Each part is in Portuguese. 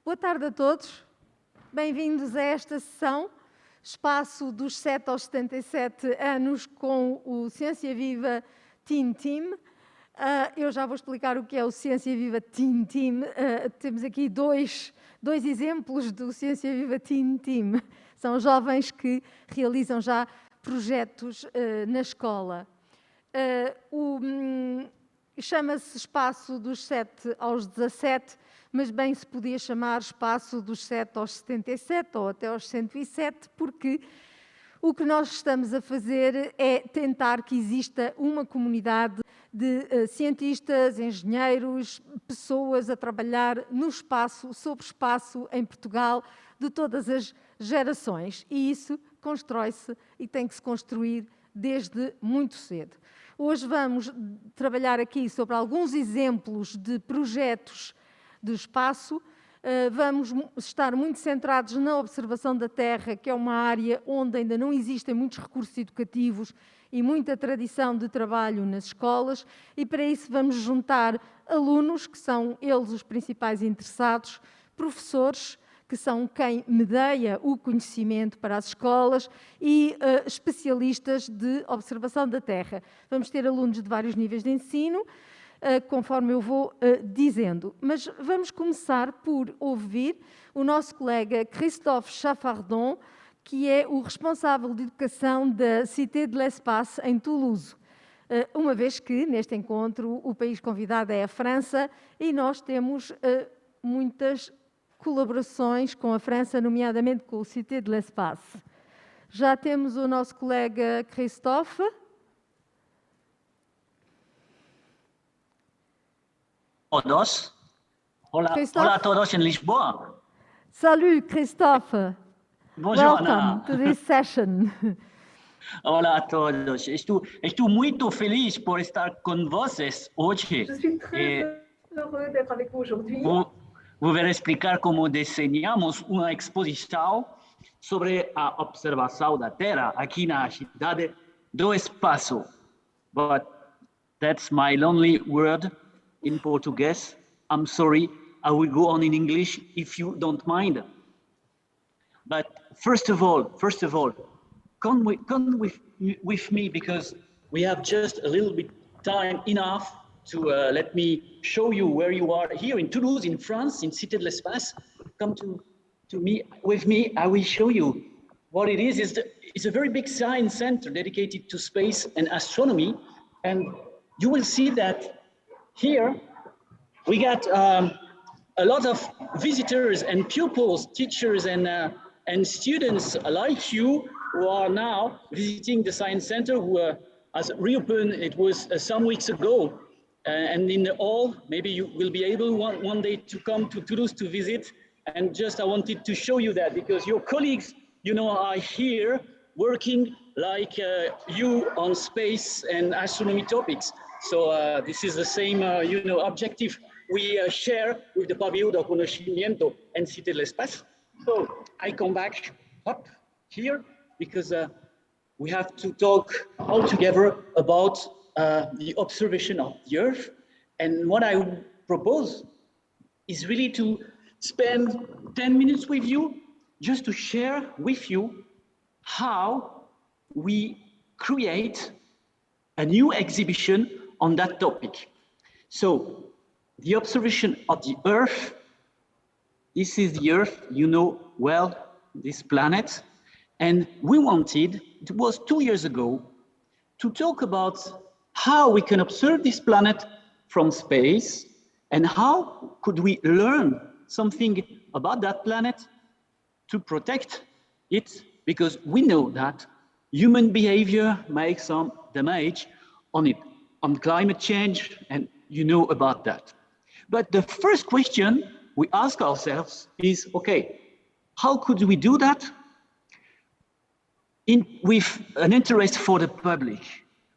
Boa tarde a todos, bem-vindos a esta sessão, espaço dos 7 aos 77 anos com o Ciência Viva Teen Team. Eu já vou explicar o que é o Ciência Viva Teen Team. Temos aqui dois exemplos do Ciência Viva Teen Team. São jovens que realizam já projetos na escola. Chama-se espaço dos 7 aos 17, mas bem se podia chamar espaço dos 7 aos 77 ou até aos 107, porque o que nós estamos a fazer é tentar que exista uma comunidade de cientistas, engenheiros, pessoas a trabalhar no espaço, sobre espaço em Portugal, de todas as gerações. E isso constrói-se e tem que se construir desde muito cedo. Hoje vamos trabalhar aqui sobre alguns exemplos de projetos de espaço. Vamos estar muito centrados na observação da Terra, que é uma área onde ainda não existem muitos recursos educativos e muita tradição de trabalho nas escolas, e para isso vamos juntar alunos, que são eles os principais interessados, professores, que são quem medeia o conhecimento para as escolas, e especialistas de observação da Terra. Vamos ter alunos de vários níveis de ensino, conforme eu vou dizendo. Mas vamos começar por ouvir o nosso colega Christophe Chaffardon, que é o responsável de educação da Cité de l'Espace, em Toulouse. Uma vez que, neste encontro, o país convidado é a França, e nós temos muitas colaborações com a França, nomeadamente com o Cité de l'Espace. Já temos o nosso colega Christophe. Todos. Hola a todos en Lisboa. Salut Christophe. Bonjour, Welcome Ana. to this session. Hola a todos. Estou muito feliz por estar com vocês hoje. Je suis très heureux d'être avec vous aujourd'hui. Vou explicar como desenhamos uma exposição sobre a observação da Terra aqui na cidade do espaço. But that's my lonely word in Portuguese. I'm sorry, I will go on in English if you don't mind. But first of all, come with me, because we have just a little bit time enough to let me show you where you are here in Toulouse, in France, in Cité de l'Espace. Come with me. I will show you what it is. It's a very big science center dedicated to space and astronomy, and you will see that here we got a lot of visitors and pupils, teachers and students like you who are now visiting the science center, who has reopened. It was some weeks ago. And in the hall, maybe you will be able one day to come to Toulouse to visit. And just I wanted to show you that, because your colleagues, you know, are here working like you on space and astronomy topics. So this is the same, you know, objective we share with the Pabellón del Conocimiento and Cité de l'Espace. So I come back up here because we have to talk all together about the observation of the Earth. And what I propose is really to spend 10 minutes with you, just to share with you how we create a new exhibition on that topic. So the observation of the Earth, this is the Earth, you know well, this planet. And we wanted, it was 2 years ago, to talk about how we can observe this planet from space, and how could we learn something about that planet to protect it, because we know that human behavior makes some damage on it, on climate change, and you know about that. But the first question we ask ourselves is, okay, how could we do that with an interest for the public?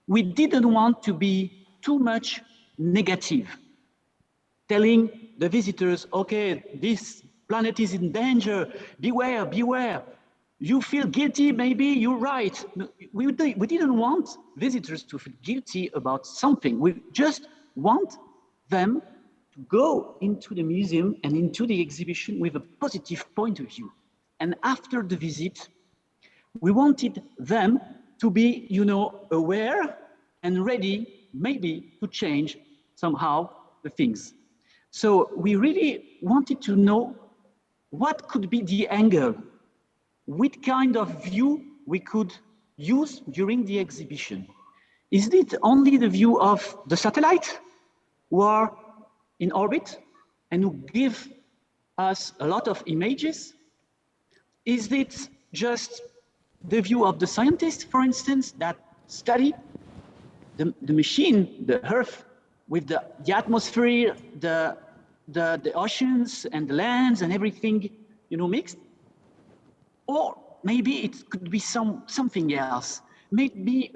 We didn't want to be too much negative, telling the visitors, okay, this planet is in danger, beware, beware. You feel guilty, maybe you're right. No, we didn't want visitors to feel guilty about something. We just want them to go into the museum and into the exhibition with a positive point of view. And after the visit, we wanted them to be, aware and ready maybe to change somehow the things. So we really wanted to know what could be the angle, what kind of view we could use during the exhibition. Is it only the view of the satellite who are in orbit and who give us a lot of images? Is it just the view of the scientists, for instance, that study the machine, the Earth, with the atmosphere, the oceans and the lands and everything, mixed? Or maybe it could be something else, maybe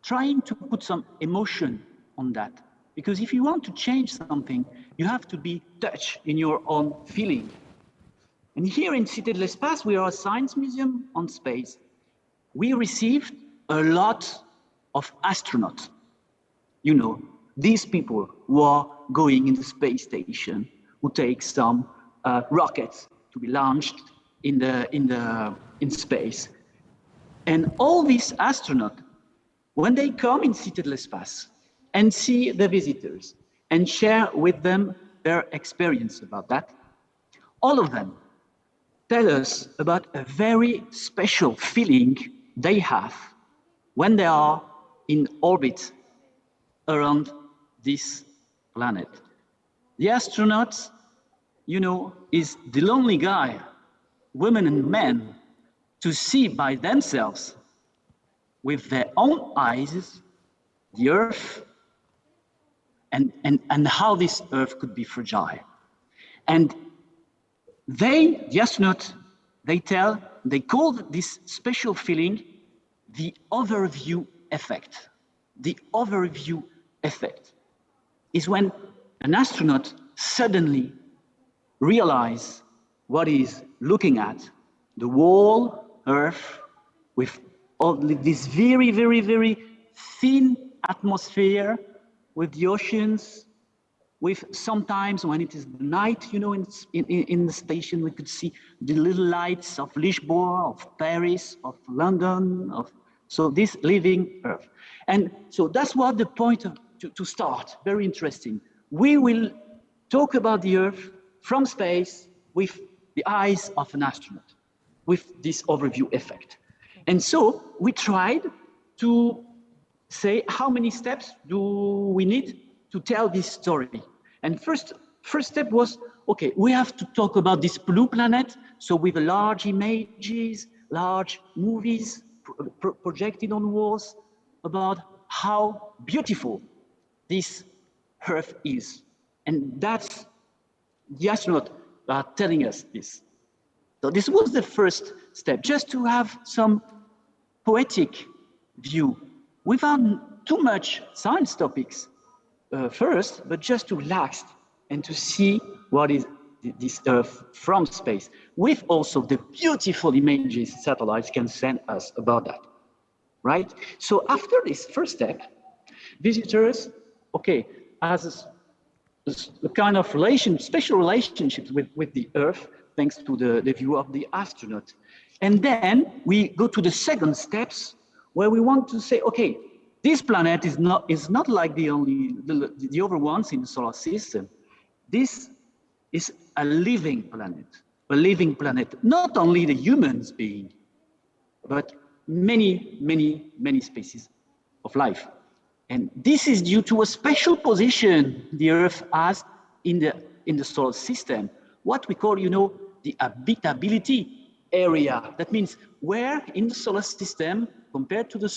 trying to put some emotion on that. Because if you want to change something, you have to be touched in your own feeling. And here in Cité de l'Espace, we are a science museum on space. We received a lot of astronauts. These people who are going in the space station, who take some rockets to be launched in space. And all these astronauts, when they come in Cité de l'Espace and see the visitors and share with them their experience about that, all of them tell us about a very special feeling they have when they are in orbit around this planet. The astronauts, is the lonely guy, women and men, to see by themselves with their own eyes the Earth and how this Earth could be fragile. And the astronauts, they call this special feeling the overview effect. The overview effect is when an astronaut suddenly realizes what he's looking at, the whole Earth with all this very, very, very thin atmosphere, with the oceans, with sometimes when it is night, in the station, we could see the little lights of Lisbon, of Paris, of London, so this living Earth. And so that's what the point to start, very interesting. We will talk about the Earth from space with the eyes of an astronaut, with this overview effect. And so we tried to say how many steps do we need to tell this story. And first step was, okay, we have to talk about this blue planet, so with large images, large movies projected on walls about how beautiful this Earth is. And that's the astronaut telling us this. So this was the first step, just to have some poetic view without too much science topics first, but just to relax and to see what is this Earth from space, with also the beautiful images satellites can send us about that, right? So after this first step, visitors, okay, has a kind of special relationships with the Earth, thanks to the view of the astronaut. And then we go to the second steps, where we want to say, okay, this planet is not like the other ones in the solar system. This is a living planet, not only the humans being, but many, many, many species of life. And this is due to a special position the Earth has in the solar system, what we call, the habitability area. That means where in the solar system, compared to the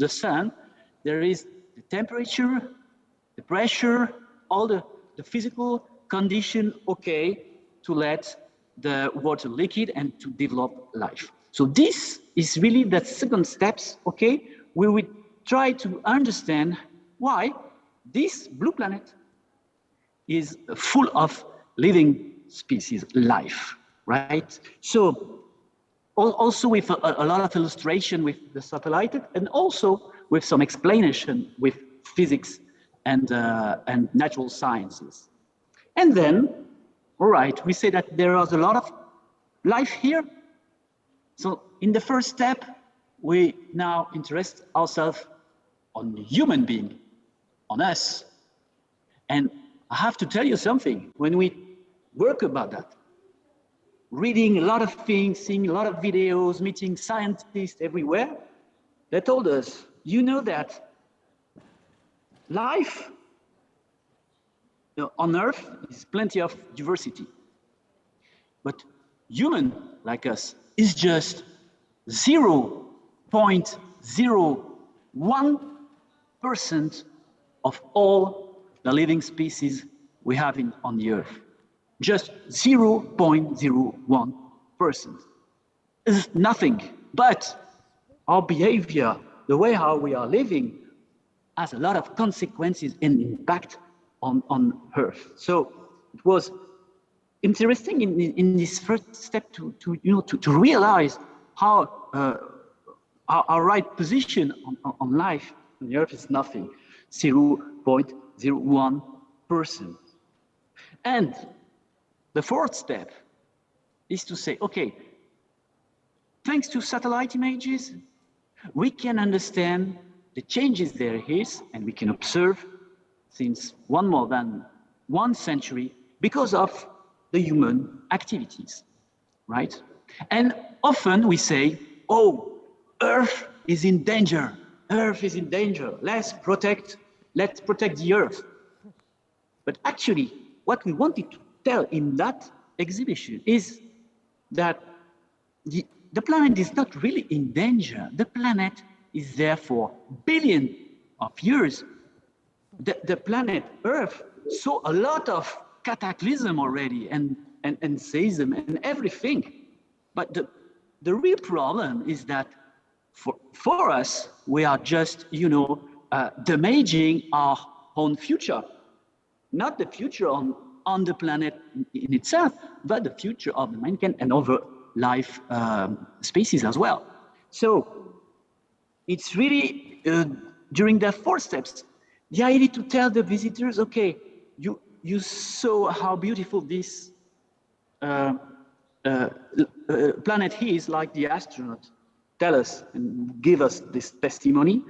sun, there is the temperature, the pressure, all the physical condition okay to let the water liquid and to develop life. So this is really the second steps, okay, where we try to understand why this blue planet is full of living species, life, right? So also with a lot of illustration with the satellite, and also with some explanation with physics and natural sciences. And then, all right, we say that there is a lot of life here. So in the first step, we now interest ourselves on the human being, on us. And I have to tell you something, when we work about that, reading a lot of things, seeing a lot of videos, meeting scientists everywhere, they told us, you know that life on Earth is plenty of diversity. But human, like us, is just 0.01% of all the living species we have on the Earth. Just 0.01%. It's nothing, but our behavior, the way how we are living, has a lot of consequences and impact on Earth. So it was interesting in this first step to realize how our right position on life on the Earth is nothing, 0.01%. And the fourth step is to say, okay, thanks to satellite images, we can understand the changes there is, and we can observe since more than 1 century because of the human activities, right? And often we say, oh, Earth is in danger. Earth is in danger. Let's protect the Earth. But actually, what we wanted to tell in that exhibition is that the planet is not really in danger. The planet is there for billions of years. The planet Earth saw a lot of cataclysm already and seism and everything. But the real problem is that for us, we are just, damaging our own future. Not the future on the planet in itself, but the future of the mankind and other life species as well. So it's really, during the 4 steps, the idea to tell the visitors, okay, you saw how beautiful this planet is, like the astronaut tell us and give us this testimony.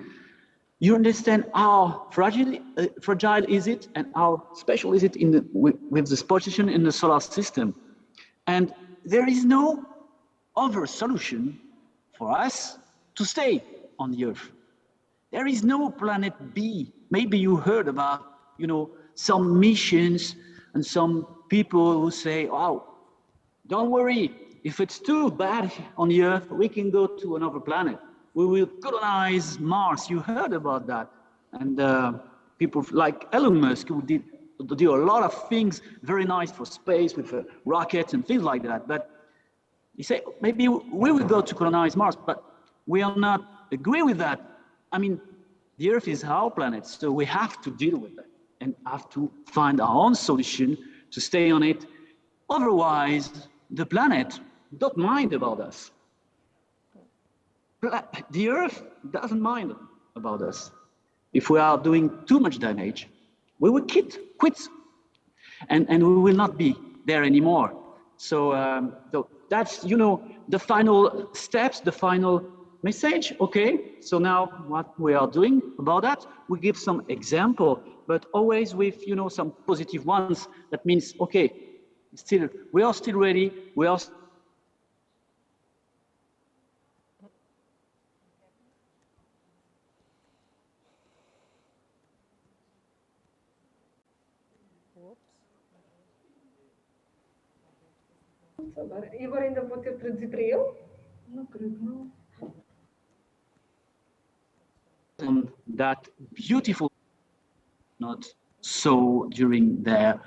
You understand how fragile is it and how special is it with this position in the solar system. And there is no other solution for us to stay on the Earth. There is no planet B. Maybe you heard about, some missions and some people who say, oh, don't worry, if it's too bad on the Earth, we can go to another planet. We will colonize Mars. You heard about that. And people like Elon Musk who did a lot of things very nice for space with rockets and things like that. But you say, maybe we will go to colonize Mars, but we are not agree with that. I mean, the Earth is our planet, so we have to deal with that and have to find our own solution to stay on it. Otherwise, the planet don't mind about us. The Earth doesn't mind about us. If we are doing too much damage, we will quit, and we will not be there anymore. So that's, the final steps, the final message. Okay, so now what we are doing about that, we give some example, but always with, some positive ones. That means, okay, we are still ready. We are Igor ainda vou ter traduzir para ele? Não creio que não. That beautiful not so during their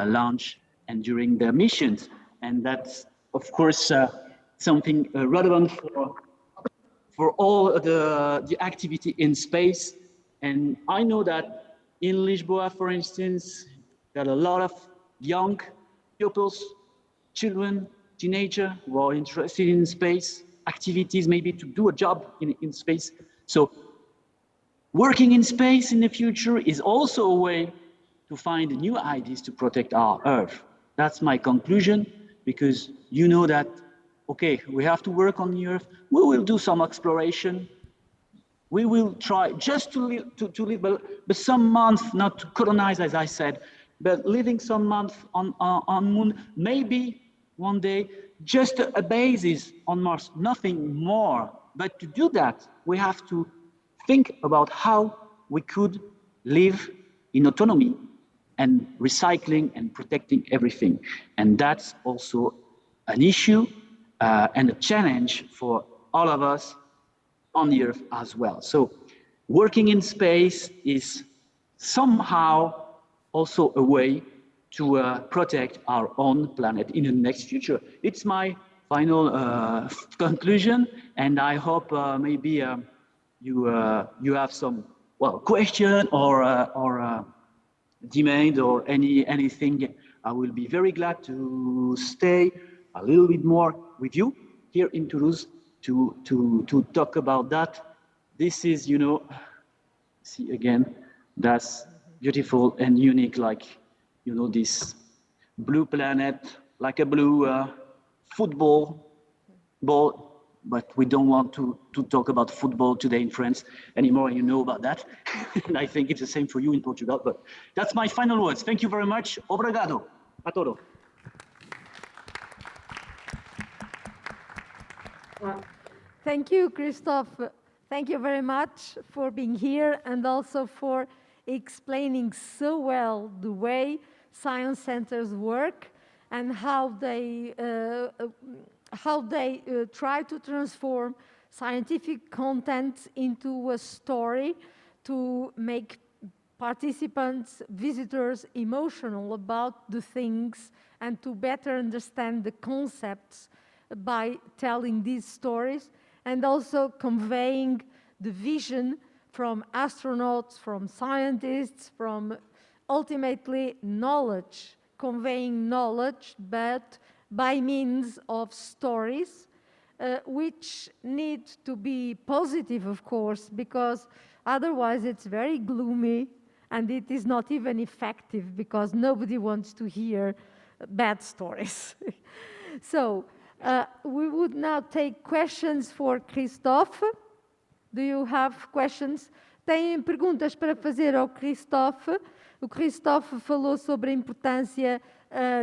launch and during their missions. And that's, of course, something relevant for all the activity in space. And I know that in Lisboa, for instance, there are a lot of young pupils, children, teenagers who are interested in space activities, maybe to do a job in space. So Working in space in the future is also a way to find new ideas to protect our Earth. That's my conclusion, because you know that, okay, we have to work on the Earth, we will do some exploration, we will try just to live, but some month, not to colonize, as I said, but living some month on Moon, maybe one day, just a basis on Mars, nothing more. But to do that, we have to think about how we could live in autonomy and recycling and protecting everything. And that's also an issue and a challenge for all of us on the Earth as well. So working in space is somehow also a way to protect our own planet in the next future. It's my final conclusion, and I hope maybe you have some question or demand or anything. I will be very glad to stay a little bit more with you here in Toulouse to talk about that. This is, you know, see again, that's beautiful and unique, like, you know, this blue planet, like a blue football ball, but we don't want to talk about football today in France anymore, you know about that. And I think it's the same for you in Portugal, but that's my final words. Thank you very much. Obrigado. A todo. Thank you, Christophe. Thank you very much for being here and also for explaining so well the way science centers work and how they try to transform scientific content into a story to make participants, visitors emotional about the things and to better understand the concepts by telling these stories and also conveying the vision from astronauts, from scientists, from ultimately knowledge, conveying knowledge, but by means of stories, which need to be positive, of course, because otherwise it's very gloomy and it is not even effective because nobody wants to hear bad stories. So, we would now take questions for Christophe. Do you have questions? Têm perguntas para fazer ao Christophe? O Christophe falou sobre a importância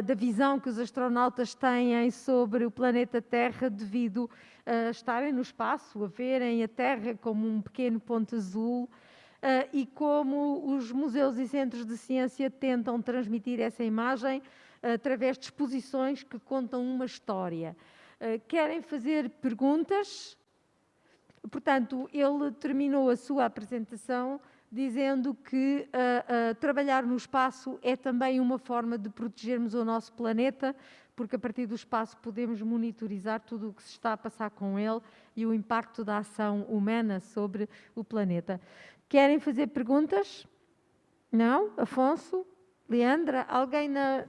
da visão que os astronautas têm sobre o planeta Terra devido a estarem no espaço, a verem a Terra como um pequeno ponto azul e como os museus e centros de ciência tentam transmitir essa imagem através de exposições que contam uma história. Querem fazer perguntas? Portanto, ele terminou a sua apresentação dizendo que trabalhar no espaço é também uma forma de protegermos o nosso planeta, porque a partir do espaço podemos monitorizar tudo o que se está a passar com ele e o impacto da ação humana sobre o planeta. Querem fazer perguntas? Não? Afonso? Leandra? Alguém na...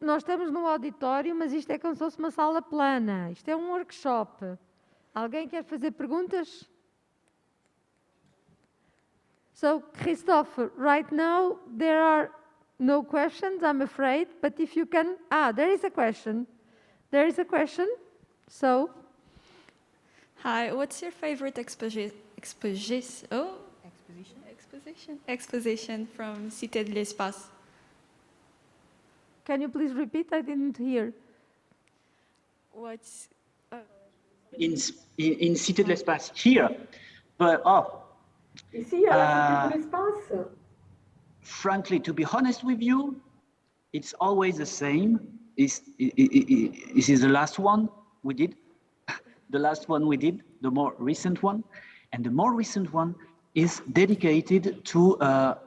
nós estamos num auditório, mas isto é como se fosse uma sala plana. Isto é um workshop. Alguém quer fazer perguntas? So, Christophe, right now there are no questions, I'm afraid, but if you can... there is a question. There is a question. So... Hi, what's your favorite exposition from Cité de l'Espace? Can you please repeat? I didn't hear. What's... In Cité de l'Espace here, but Ici, à la Cité de l'Espace. Frankly, to be honest with you, it's always the same. This is the last one we did, the more recent one, and the more recent one is dedicated to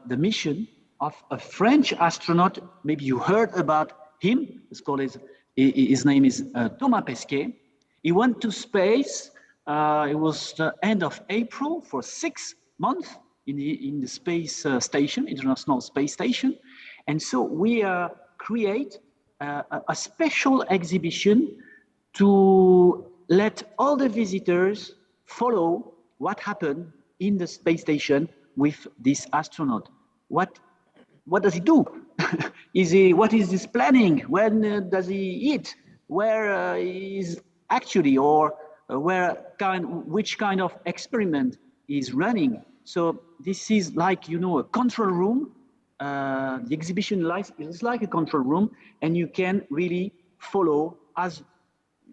the mission of a French astronaut. Maybe you heard about him. His name is Thomas Pesquet. He went to space. It was the end of April for 6 months in the space station, International Space Station. And so we create a special exhibition to let all the visitors follow what happened in the space station with this astronaut. What does he do? What is his planning? When does he eat? Where is actually, or which kind of experiment is running? So this is like, a control room. The exhibition is like a control room, and you can really follow as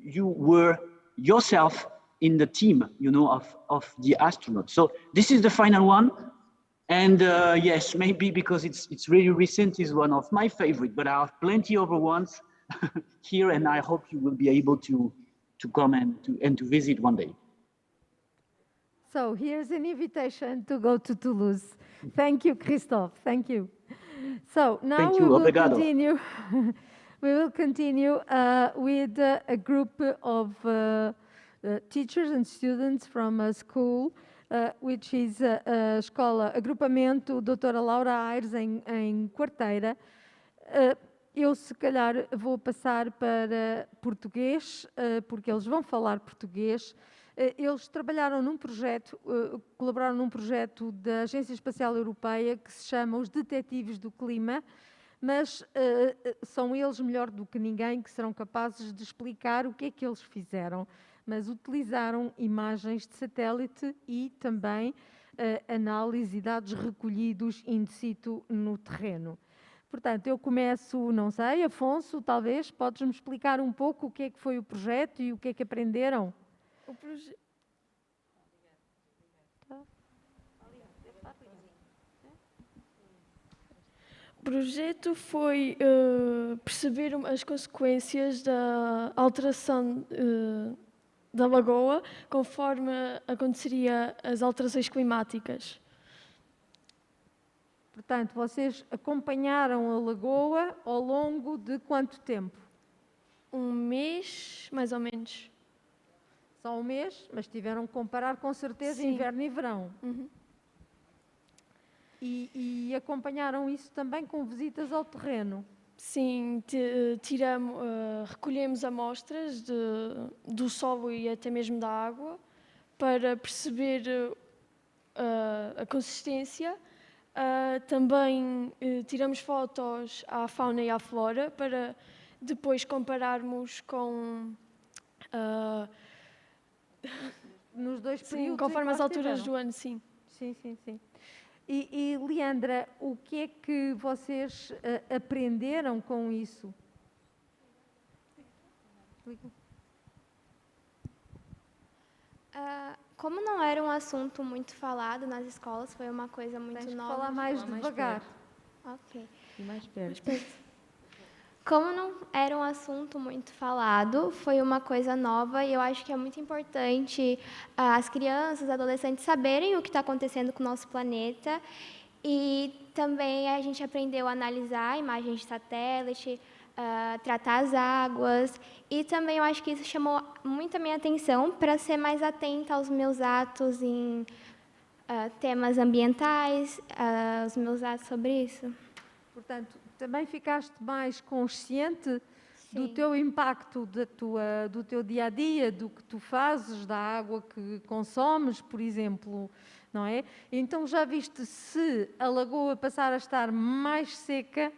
you were yourself in the team, of the astronaut. So this is the final one. And yes, maybe because it's really recent, is one of my favorite, but I have plenty other ones here, and I hope you will be able to come and to visit one day. So here's an invitation to go to Toulouse. Thank you, Christophe. Thank you. So now Thank we you. will Obrigado. continue. We will continue with a group of teachers and students from a school, which is a escola, agrupamento Doutora Laura Aires em Quarteira. Eu, se calhar, vou passar para português, porque eles vão falar português. Eles trabalharam num projeto, colaboraram num projeto da Agência Espacial Europeia que se chama Os Detetives do Clima, mas são eles, melhor do que ninguém, que serão capazes de explicar o que é que eles fizeram. Mas utilizaram imagens de satélite e também análise e dados recolhidos in situ no terreno. Portanto, eu começo, não sei, Afonso, talvez, podes-me explicar um pouco o que é que foi o projeto e o que é que aprenderam? O projeto foi perceber as consequências da alteração da lagoa conforme aconteceria as alterações climáticas. Portanto, vocês acompanharam a lagoa ao longo de quanto tempo? Um mês, mais ou menos. Só um mês, mas tiveram que comparar com certeza Sim. inverno e verão. Uhum. E acompanharam isso também com visitas ao terreno? Sim, recolhemos amostras do solo e até mesmo da água para perceber a consistência. Também tiramos fotos à fauna e à flora para depois compararmos com... Nos dois sim, períodos conforme em as que lá alturas estiveram? do ano, sim. Sim, sim, sim. E Leandra, o que é que vocês aprenderam com isso? Como não era um assunto muito falado nas escolas, foi uma coisa muito Tens que nova. falar mais devagar. Ok. E mais perto. Como não era um assunto muito falado, foi uma coisa nova e eu acho que é muito importante as crianças, os adolescentes saberem o que está acontecendo com o nosso planeta. E também a gente aprendeu a analisar imagens de satélite, tratar as águas. E também eu acho que isso chamou muito a minha atenção para ser mais atenta aos meus atos em temas ambientais, os meus atos sobre isso. Portanto, também ficaste mais consciente do Sim. teu impacto, do teu dia-a-dia, do que tu fazes, da água que consomes, por exemplo, não é? Então já viste, se a lagoa passar a estar mais seca,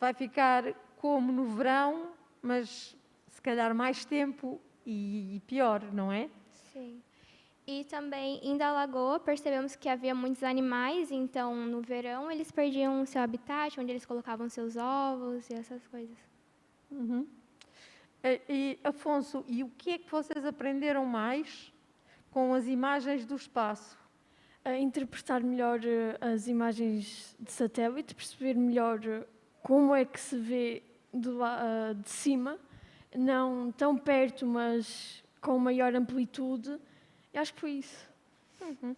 vai ficar como no verão, mas se calhar mais tempo e pior, não é? Sim. E também, indo à lagoa, percebemos que havia muitos animais, então, no verão, eles perdiam o seu habitat, onde eles colocavam seus ovos e essas coisas. Uhum. E, Afonso, e o que é que vocês aprenderam mais com as imagens do espaço? A interpretar melhor as imagens de satélite, perceber melhor como é que se vê de cima, não tão perto, mas com maior amplitude. Eu acho que foi isso. Uhum.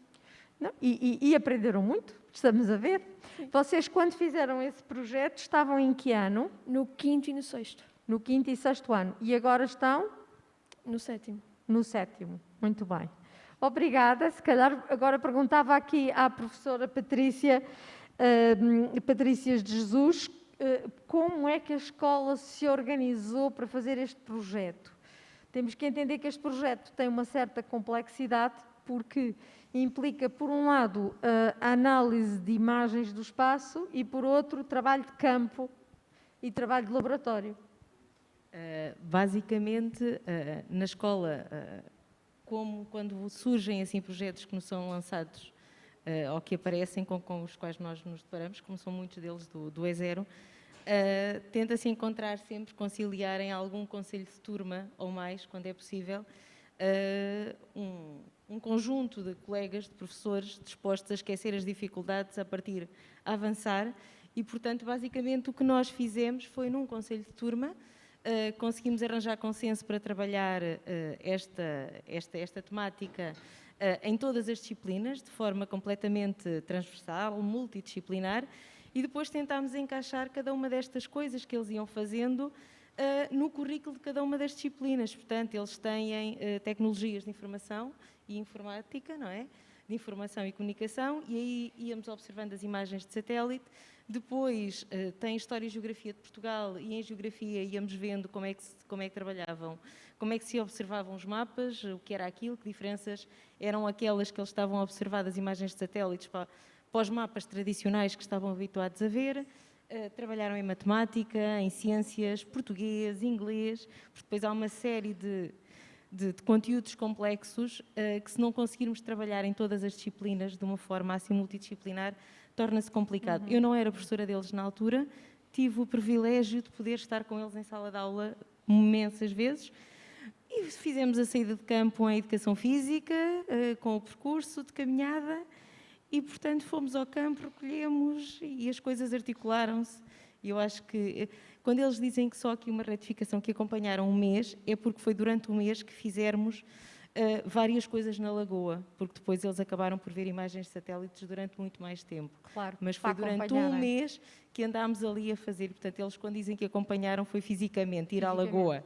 Não, e aprenderam muito, estamos a ver. Sim. Vocês, quando fizeram esse projeto, estavam em que ano? No 5º e no 6º. No 5º e 6º ano. E agora estão? No 7º. No 7º. Muito bem. Obrigada. Se calhar agora perguntava aqui à professora Patrícia, Patrícias de Jesus, como é que a escola se organizou para fazer este projeto? Temos que entender que este projeto tem uma certa complexidade, porque implica, por um lado, a análise de imagens do espaço e, por outro, trabalho de campo e trabalho de laboratório. Basicamente, na escola, como quando surgem assim projetos que nos são lançados ou que aparecem com os quais nós nos deparamos, como são muitos deles do E0, tenta-se encontrar sempre, conciliar em algum conselho de turma ou mais, quando é possível, um conjunto de colegas, de professores dispostos a esquecer as dificuldades, a avançar e, portanto, basicamente o que nós fizemos foi num conselho de turma, conseguimos arranjar consenso para trabalhar esta temática em todas as disciplinas, de forma completamente transversal, multidisciplinar, e depois tentámos encaixar cada uma destas coisas que eles iam fazendo no currículo de cada uma das disciplinas. Portanto, eles têm tecnologias de informação e informática, não é? De informação e comunicação, e aí íamos observando as imagens de satélite. Depois tem História e Geografia de Portugal, e em Geografia íamos vendo como é que trabalhavam, como é que se observavam os mapas, o que era aquilo, que diferenças eram aquelas que eles estavam a observar das imagens de satélites para os mapas tradicionais que estavam habituados a ver. Trabalharam em matemática, em ciências, português, inglês, porque depois há uma série de conteúdos complexos que, se não conseguirmos trabalhar em todas as disciplinas de uma forma assim multidisciplinar, torna-se complicado. Eu não era professora deles na altura, tive o privilégio de poder estar com eles em sala de aula imensas vezes e fizemos a saída de campo em Educação Física, com o percurso de caminhada e, portanto, fomos ao campo, recolhemos e as coisas articularam-se. E eu acho que, quando eles dizem que só aqui uma retificação que acompanharam um mês, é porque foi durante um mês que fizermos várias coisas na Lagoa, porque depois eles acabaram por ver imagens de satélites durante muito mais tempo. Claro, mas foi durante um mês que andámos ali a fazer. Portanto, eles, quando dizem que acompanharam, foi fisicamente ir à Lagoa.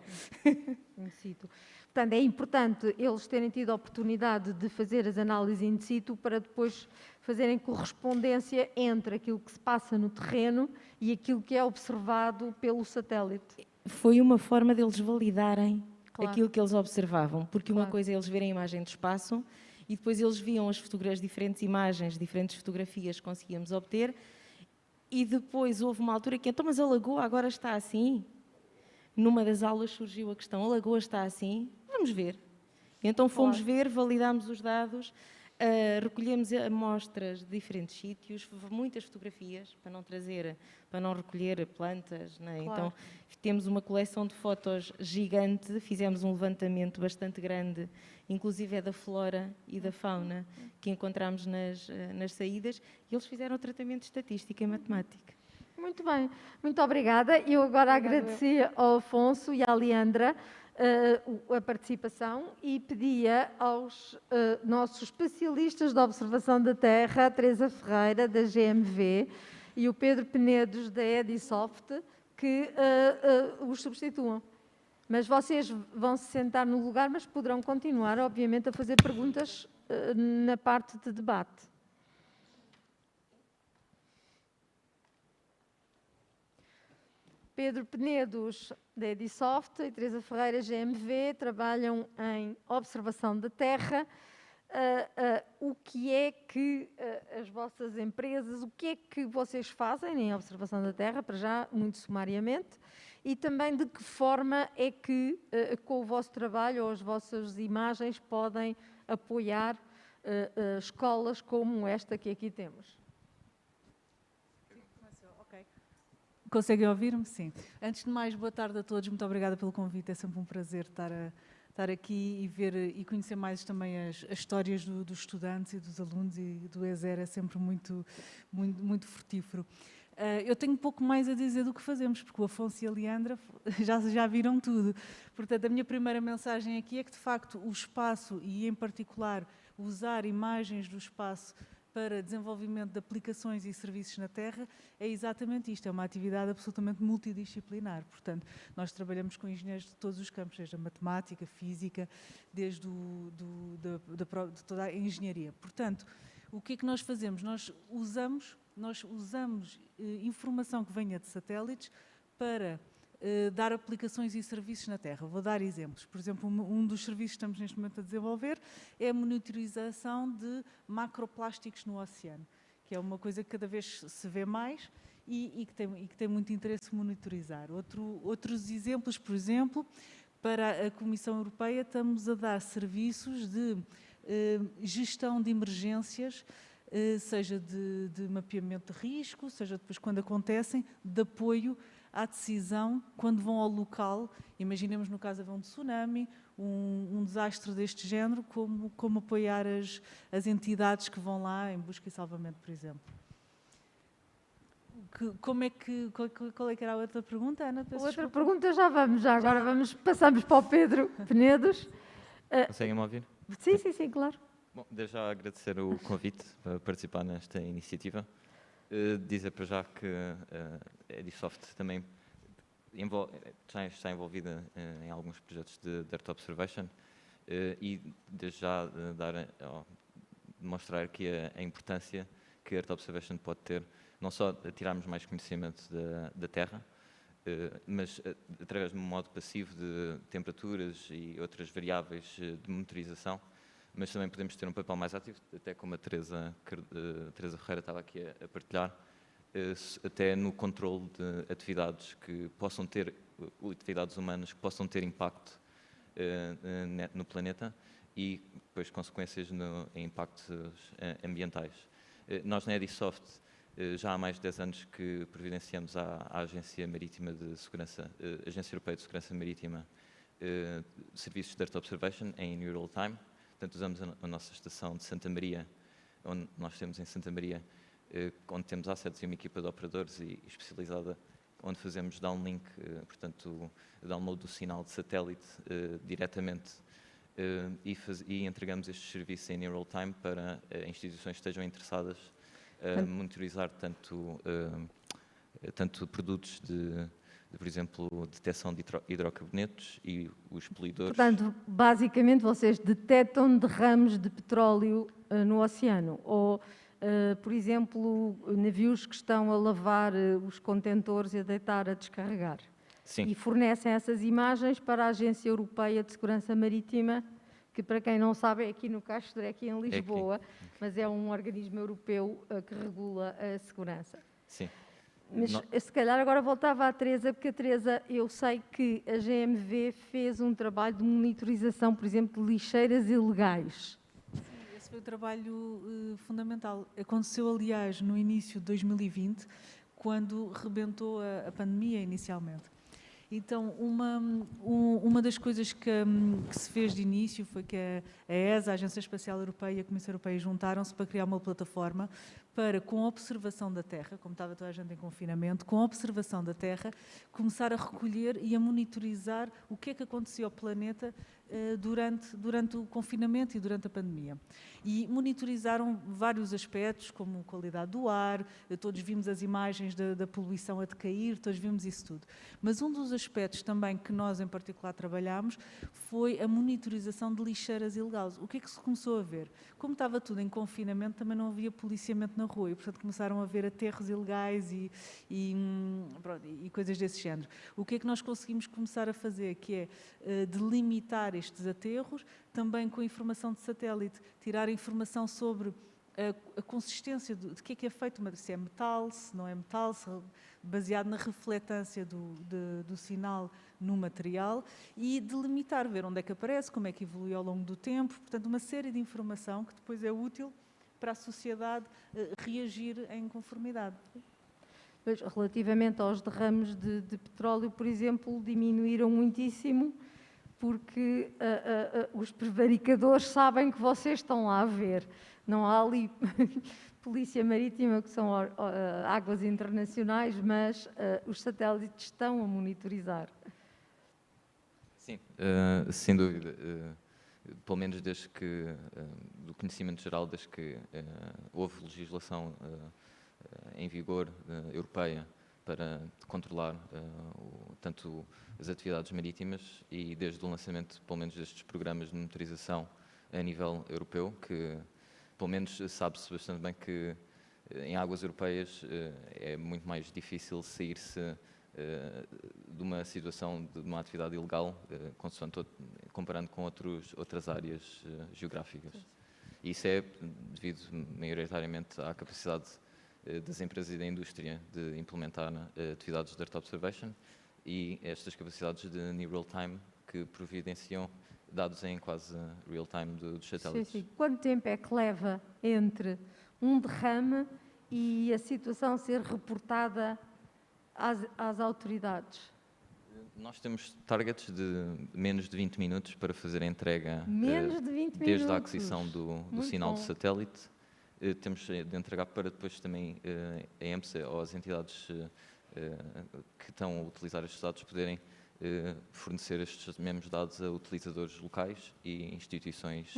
In situ. Portanto, é importante eles terem tido a oportunidade de fazer as análises in situ para depois fazerem correspondência entre aquilo que se passa no terreno e aquilo que é observado pelo satélite. Foi uma forma deles validarem aquilo que eles observavam, porque uma Claro. coisa é eles verem a imagem do espaço e depois eles viam as diferentes imagens, diferentes fotografias que conseguíamos obter, e depois houve uma altura que, então, mas a Lagoa agora está assim? Numa das aulas surgiu a questão, a Lagoa está assim? Vamos ver. Então fomos ver, validámos os dados, recolhemos amostras de diferentes sítios, muitas fotografias, para não recolher plantas, né? Então temos uma coleção de fotos gigante, fizemos um levantamento bastante grande, inclusive é da flora e da fauna que encontramos nas saídas, e eles fizeram o tratamento de estatística e matemática. Muito bem, muito obrigada. Eu agora agradecia ao Afonso e à Leandra a participação e pedia aos nossos especialistas da observação da Terra, a Teresa Ferreira, da GMV, e o Pedro Penedos, da Edisoft, que os substituam. Mas vocês vão se sentar no lugar, mas poderão continuar, obviamente, a fazer perguntas na parte de debate. Pedro Penedos, da Edisoft, e Teresa Ferreira, GMV, trabalham em observação da Terra. O que é que as vossas empresas, o que é que vocês fazem em observação da Terra, para já, muito sumariamente, e também de que forma é que, com o vosso trabalho ou as vossas imagens, podem apoiar escolas como esta que aqui temos. Conseguem ouvir-me? Sim. Antes de mais, boa tarde a todos. Muito obrigada pelo convite. É sempre um prazer estar aqui e ver e conhecer mais também as histórias dos estudantes e dos alunos e do E0. É sempre muito frutífero. Eu tenho um pouco mais a dizer do que fazemos, porque o Afonso e a Leandra já viram tudo. Portanto, a minha primeira mensagem aqui é que, de facto, o espaço e, em particular, usar imagens do espaço para desenvolvimento de aplicações e serviços na Terra é exatamente isto, é uma atividade absolutamente multidisciplinar. Portanto, nós trabalhamos com engenheiros de todos os campos, desde a matemática, física, desde de toda a engenharia. Portanto, o que é que nós fazemos? Nós usamos informação que venha de satélites para dar aplicações e serviços na Terra. Vou dar exemplos. Por exemplo, um dos serviços que estamos neste momento a desenvolver é a monitorização de macroplásticos no oceano, que é uma coisa que cada vez se vê mais e que tem muito interesse monitorizar. Outros exemplos, por exemplo, para a Comissão Europeia estamos a dar serviços de gestão de emergências, seja de mapeamento de risco, seja depois quando acontecem, de apoio à decisão quando vão ao local. Imaginemos no caso de haver um tsunami, um desastre deste género, como apoiar as entidades que vão lá em busca e salvamento, por exemplo. Qual é que era a outra pergunta, Ana? Outra pergunta já vamos, agora passamos para o Pedro Penedos. Conseguem-me ouvir? Sim, claro. Bom, desde já agradecer o convite para participar nesta iniciativa. Dizer para já que a Edisoft também já está envolvida em alguns projetos de Earth Observation e desde já demonstrar aqui a importância que a Earth Observation pode ter, não só a tirarmos mais conhecimento da Terra, mas através de um modo passivo de temperaturas e outras variáveis de monitorização, mas também podemos ter um papel mais ativo, até como a Teresa Ferreira estava aqui a partilhar, até no controle de atividades que possam ter, atividades humanas que possam ter impacto no planeta e depois consequências em impactos ambientais. Nós na Edisoft já há mais de 10 anos que providenciamos à Agência Marítima de Segurança, Agência Europeia de Segurança Marítima, serviços de Earth Observation em real time. Portanto, usamos a nossa estação de Santa Maria, onde nós temos em Santa Maria, onde temos assets e uma equipa de operadores especializada, onde fazemos downlink, portanto, download do sinal de satélite diretamente e entregamos estes serviços em real time para instituições que estejam interessadas a monitorizar tanto produtos por exemplo, detecção de hidrocarbonetos e os poluidores. Portanto, basicamente, vocês detectam derrames de petróleo no oceano ou, por exemplo, navios que estão a lavar os contentores e a deitar a descarregar. Sim. E fornecem essas imagens para a Agência Europeia de Segurança Marítima, que, para quem não sabe, é aqui no Castro, é aqui em Lisboa, mas é um organismo europeu que regula a segurança. Sim. Mas se calhar agora voltava à Teresa, porque a Teresa, eu sei que a GMV fez um trabalho de monitorização, por exemplo, de lixeiras ilegais. Sim, esse foi o trabalho fundamental. Aconteceu, aliás, no início de 2020, quando rebentou a pandemia inicialmente. Então, uma das coisas que se fez de início foi que a ESA, a Agência Espacial Europeia e a Comissão Europeia juntaram-se para criar uma plataforma para, com a observação da Terra, como estava toda a gente em confinamento, com a observação da Terra, começar a recolher e a monitorizar o que é que acontecia ao planeta durante o confinamento e durante a pandemia. E monitorizaram vários aspectos, como qualidade do ar, todos vimos as imagens da poluição a decair, todos vimos isso tudo. Mas um dos aspectos também que nós, em particular, trabalhámos foi a monitorização de lixeiras ilegais. O que é que se começou a ver? Como estava tudo em confinamento, também não havia policiamento na rua e, portanto, começaram a haver aterros ilegais e coisas desse género. O que é que nós conseguimos começar a fazer? Que é delimitar estes aterros, também com informação de satélite, tirar informação sobre a consistência de que é feito, se é metal, se não é metal, baseado na refletância do sinal no material e delimitar, ver onde é que aparece, como é que evolui ao longo do tempo, portanto uma série de informação que depois é útil para a sociedade reagir em conformidade. Relativamente aos derrames de petróleo, por exemplo, diminuíram muitíssimo porque os prevaricadores sabem que vocês estão lá a ver. Não há ali polícia marítima, que são águas internacionais, mas os satélites estão a monitorizar. Sim, sem dúvida. Pelo menos desde que, do conhecimento geral, desde que houve legislação em vigor europeia para controlar tanto as atividades marítimas e desde o lançamento, pelo menos, destes programas de monitorização a nível europeu, que, pelo menos, sabe-se bastante bem que em águas europeias é muito mais difícil sair-se de uma situação de uma atividade ilegal, comparando com outras áreas geográficas. E isso é devido, maioritariamente, à capacidade das empresas e da indústria de implementar atividades de Earth Observation e estas capacidades de Near Real Time que providenciam dados em quase real time dos satélites. Sim. Quanto tempo é que leva entre um derrame e a situação ser reportada às autoridades? Nós temos targets de menos de 20 minutos para fazer a entrega, Menos de 20 desde minutos. a aquisição do sinal de satélite. Temos de entregar para depois também a EMSA ou as entidades que estão a utilizar estes dados poderem fornecer estes mesmos dados a utilizadores locais e instituições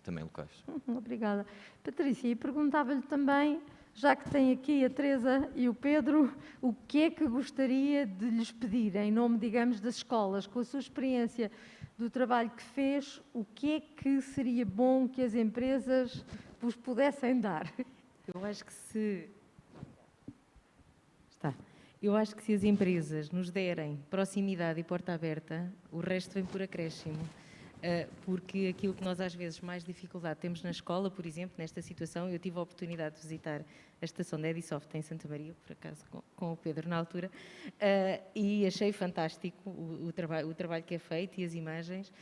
também locais. Obrigada. Patrícia, e perguntava-lhe também, já que tem aqui a Teresa e o Pedro, o que é que gostaria de lhes pedir, em nome, digamos, das escolas, com a sua experiência do trabalho que fez, o que é que seria bom que as empresas vos pudessem dar? Eu acho que Eu acho que se as empresas nos derem proximidade e porta aberta, o resto vem por acréscimo. Porque aquilo que nós às vezes mais dificuldade temos na escola, por exemplo, nesta situação, eu tive a oportunidade de visitar a estação da Edisoft em Santa Maria, por acaso com o Pedro na altura, e achei fantástico o trabalho que é feito e as imagens.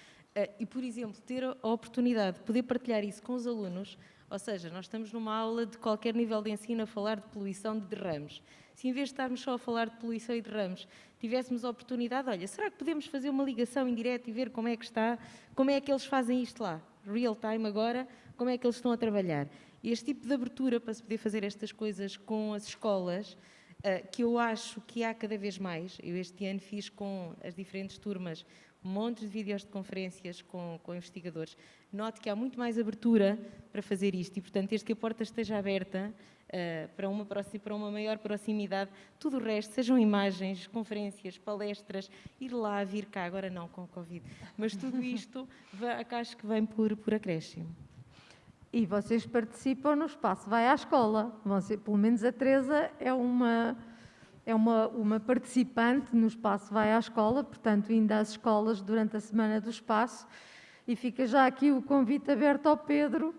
E, por exemplo, ter a oportunidade de poder partilhar isso com os alunos, ou seja, nós estamos numa aula de qualquer nível de ensino a falar de poluição de derrames. Se em vez de estarmos só a falar de poluição e derrames, tivéssemos a oportunidade, olha, será que podemos fazer uma ligação em direto e ver como é que está, como é que eles fazem isto lá, real time agora, como é que eles estão a trabalhar. E este tipo de abertura para se poder fazer estas coisas com as escolas, que eu acho que há cada vez mais. Eu este ano fiz com as diferentes turmas montes de vídeos de conferências com investigadores. Note que há muito mais abertura para fazer isto e, portanto, desde que a porta esteja aberta para uma maior proximidade, tudo o resto, sejam imagens, conferências, palestras, ir lá, vir cá, agora não com o Covid, mas tudo isto acho que vem por acréscimo. E vocês participam no espaço Vai à Escola. Pelo menos a Teresa é uma participante no espaço Vai à Escola, portanto, indo às escolas durante a Semana do Espaço. E fica já aqui o convite aberto ao Pedro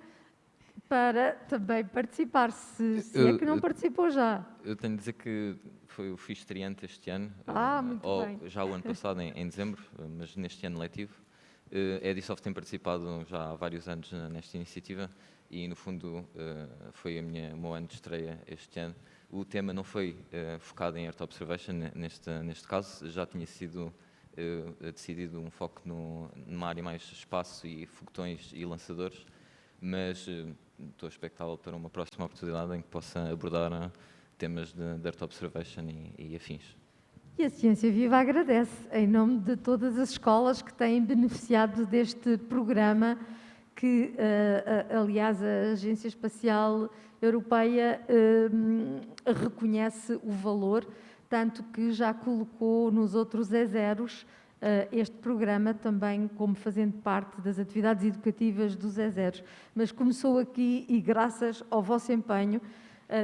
para também participar, se é que não participou já. Eu tenho de dizer que eu fiz estreante este ano, muito bem. já o ano passado, em dezembro, mas neste ano letivo. A Edisoft tem participado já há vários anos nesta iniciativa e, no fundo, foi o meu ano de estreia este ano. O tema não foi focado em Earth Observation neste caso, já tinha sido decidido um foco numa área mais espaço e foguetões e lançadores, mas estou expectável para uma próxima oportunidade em que possa abordar temas de Earth Observation e afins. E a Ciência Viva agradece, em nome de todas as escolas que têm beneficiado deste programa, que, aliás, a Agência Espacial Europeia reconhece o valor, tanto que já colocou nos outros E0s este programa também como fazendo parte das atividades educativas dos E0s. Mas começou aqui e graças ao vosso empenho,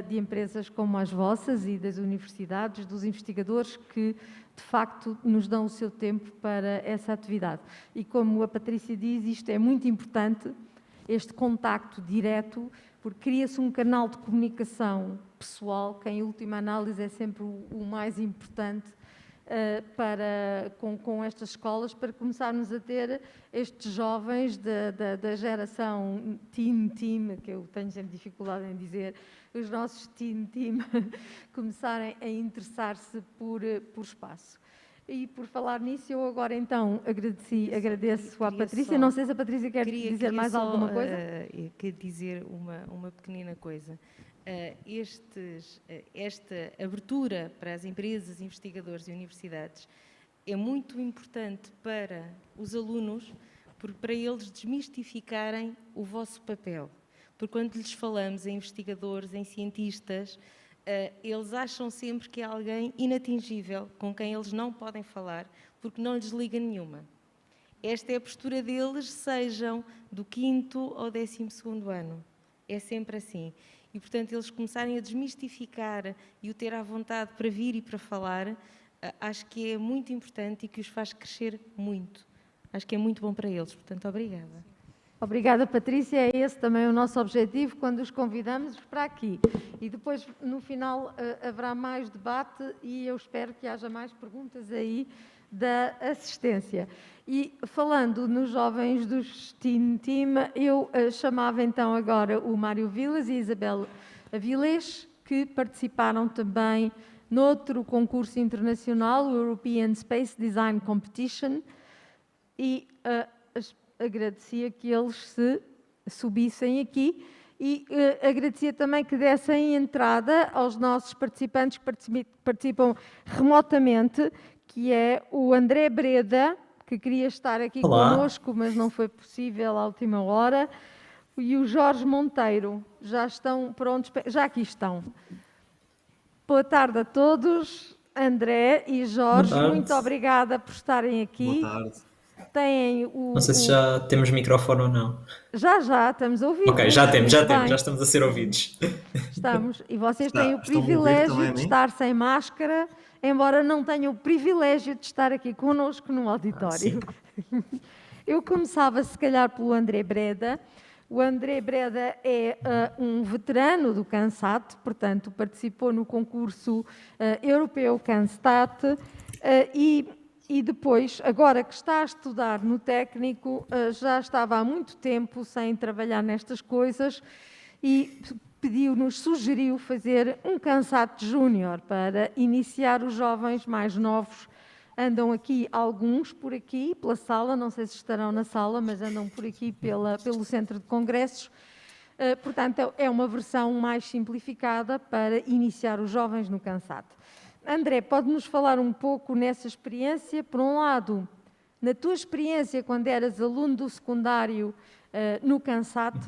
de empresas como as vossas e das universidades, dos investigadores que, de facto, nos dão o seu tempo para essa atividade. E como a Patrícia diz, isto é muito importante, este contacto direto, porque cria-se um canal de comunicação pessoal, que em última análise é sempre o mais importante com estas escolas, para começarmos a ter estes jovens da geração Team, que eu tenho sempre dificuldade em dizer, os nossos Team, começarem a interessar-se por espaço. E por falar nisso, eu agora então agradeço à Patrícia. Não sei se a Patrícia quer dizer mais alguma coisa. Queria dizer uma pequenina coisa. Esta abertura para as empresas, investigadores e universidades é muito importante para os alunos, para eles desmistificarem o vosso papel. Porque quando lhes falamos em investigadores, em cientistas, eles acham sempre que é alguém inatingível, com quem eles não podem falar, porque não lhes liga nenhuma. Esta é a postura deles, sejam do 5º ou 12º ano. É sempre assim. e, portanto, eles começarem a desmistificar e o ter à vontade para vir e para falar, acho que é muito importante e que os faz crescer muito. Acho que é muito bom para eles, portanto, obrigada. Obrigada, Patrícia. É esse também o nosso objetivo quando os convidamos para aqui. E depois, no final, haverá mais debate e eu espero que haja mais perguntas aí da assistência. E falando nos jovens do Steam Team, eu chamava então agora o Mário Vilas e a Isabel Avilés, que participaram também noutro concurso internacional, o European Space Design Competition, e agradecia que eles se subissem aqui e agradecia também que dessem entrada aos nossos participantes que participam remotamente, que é o André Breda, que queria estar aqui connosco, mas não foi possível à última hora, e o Jorge Monteiro. Já estão prontos, já aqui estão. Boa tarde a todos, André e Jorge, muito obrigada por estarem aqui. Boa tarde. Têm Não sei se já temos microfone ou não. Já, estamos a ouvir. Ok, já estamos a ser ouvidos. Estamos, e vocês têm o privilégio de estar sem máscara, embora não tenham o privilégio de estar aqui connosco no auditório. Eu começava, se calhar, pelo André Breda. O André Breda é um veterano do CANSAT, portanto, participou no concurso europeu CANSTAT e depois, agora que está a estudar no técnico, já estava há muito tempo sem trabalhar nestas coisas e sugeriu fazer um CANSAT Júnior para iniciar os jovens mais novos. Andam aqui alguns por aqui, pela sala, não sei se estarão na sala, mas andam por aqui pelo Centro de Congressos. Portanto, é uma versão mais simplificada para iniciar os jovens no CANSAT. André, pode-nos falar um pouco nessa experiência? Por um lado, na tua experiência quando eras aluno do secundário no CANSAT,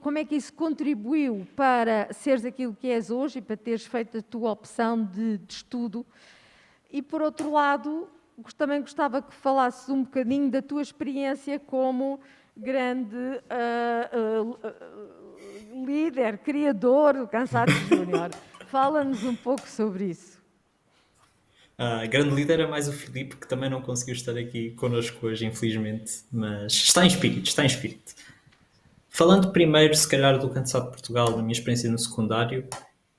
como é que isso contribuiu para seres aquilo que és hoje e para teres feito a tua opção de estudo? E, por outro lado, também gostava que falasses um bocadinho da tua experiência como grande líder, criador do CANSAT Júnior. Fala-nos um pouco sobre isso. Grande líder é mais o Filipe, que também não conseguiu estar aqui connosco hoje, infelizmente, mas está em espírito. Falando primeiro, se calhar, do CANSAT Portugal, da minha experiência no secundário,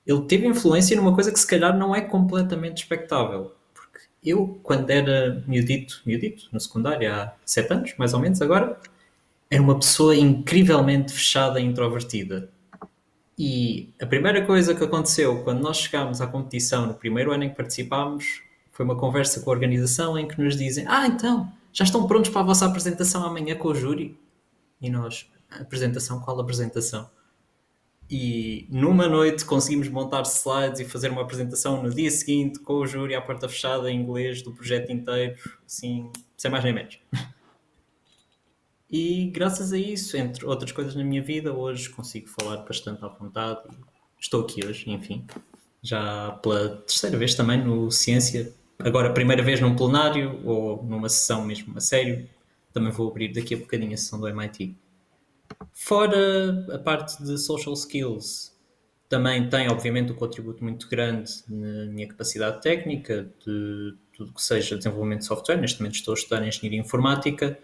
ele teve influência numa coisa que se calhar não é completamente expectável. Porque eu, quando era miudito, no secundário, há 7 anos, mais ou menos agora, era uma pessoa incrivelmente fechada e introvertida. E a primeira coisa que aconteceu quando nós chegámos à competição, no primeiro ano em que participámos, foi uma conversa com a organização em que nos dizem: então, já estão prontos para a vossa apresentação amanhã com o júri? E nós: apresentação? Qual apresentação? E numa noite conseguimos montar slides e fazer uma apresentação no dia seguinte com o júri à porta fechada em inglês do projeto inteiro, assim, sem mais nem menos. E graças a isso, entre outras coisas na minha vida, hoje consigo falar bastante à vontade. Estou aqui hoje, enfim, já pela terceira vez também no Ciência. Agora, a primeira vez num plenário ou numa sessão mesmo a sério. Também vou abrir daqui a bocadinho a sessão do MIT. Fora a parte de social skills, também tem obviamente um contributo muito grande na minha capacidade técnica, de tudo que seja desenvolvimento de software. Neste momento estou a estudar Engenharia Informática.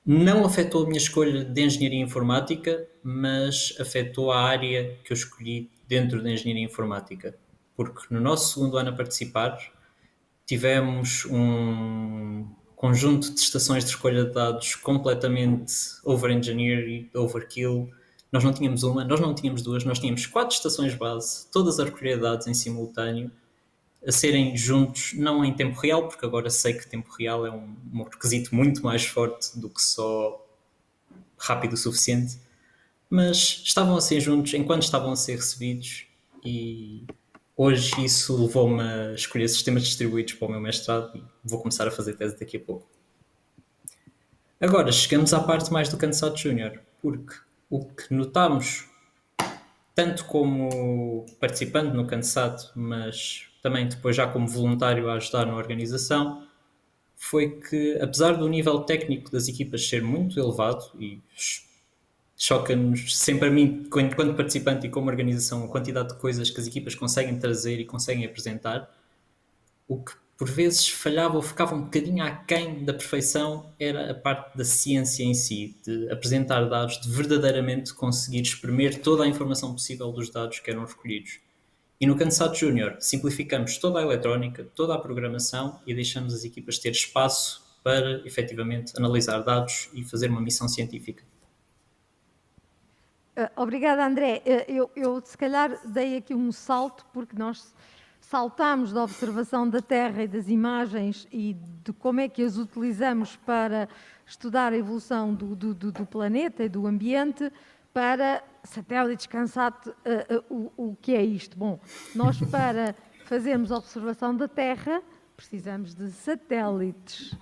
Não afetou a minha escolha de Engenharia Informática, mas afetou a área que eu escolhi dentro da Engenharia Informática. Porque no nosso segundo ano a participar, tivemos um conjunto de estações de escolha de dados completamente over-engineer e overkill. Nós não tínhamos uma, nós não tínhamos duas, nós tínhamos 4 estações base, todas a recolher dados em simultâneo, a serem juntos, não em tempo real, porque agora sei que tempo real é um requisito muito mais forte do que só rápido o suficiente, mas estavam a ser juntos enquanto estavam a ser recebidos, e hoje isso levou-me a escolher sistemas distribuídos para o meu mestrado e vou começar a fazer tese daqui a pouco. Agora, chegamos à parte mais do CANSAT Júnior, porque o que notámos, tanto como participante no CANSAT, mas também depois já como voluntário a ajudar na organização, foi que, apesar do nível técnico das equipas ser muito elevado e choca-nos sempre a mim, quando participante e como organização, a quantidade de coisas que as equipas conseguem trazer e conseguem apresentar. O que por vezes falhava ou ficava um bocadinho aquém da perfeição era a parte da ciência em si, de apresentar dados, de verdadeiramente conseguir espremer toda a informação possível dos dados que eram recolhidos. E no Cansato Júnior simplificamos toda a eletrónica, toda a programação e deixamos as equipas ter espaço para efetivamente analisar dados e fazer uma missão científica. Obrigada, André. Eu se calhar dei aqui um salto, porque nós saltámos da observação da Terra e das imagens e de como é que as utilizamos para estudar a evolução do planeta e do ambiente para satélites Cansato. O que é isto? Bom, nós para fazermos a observação da Terra precisamos de satélites.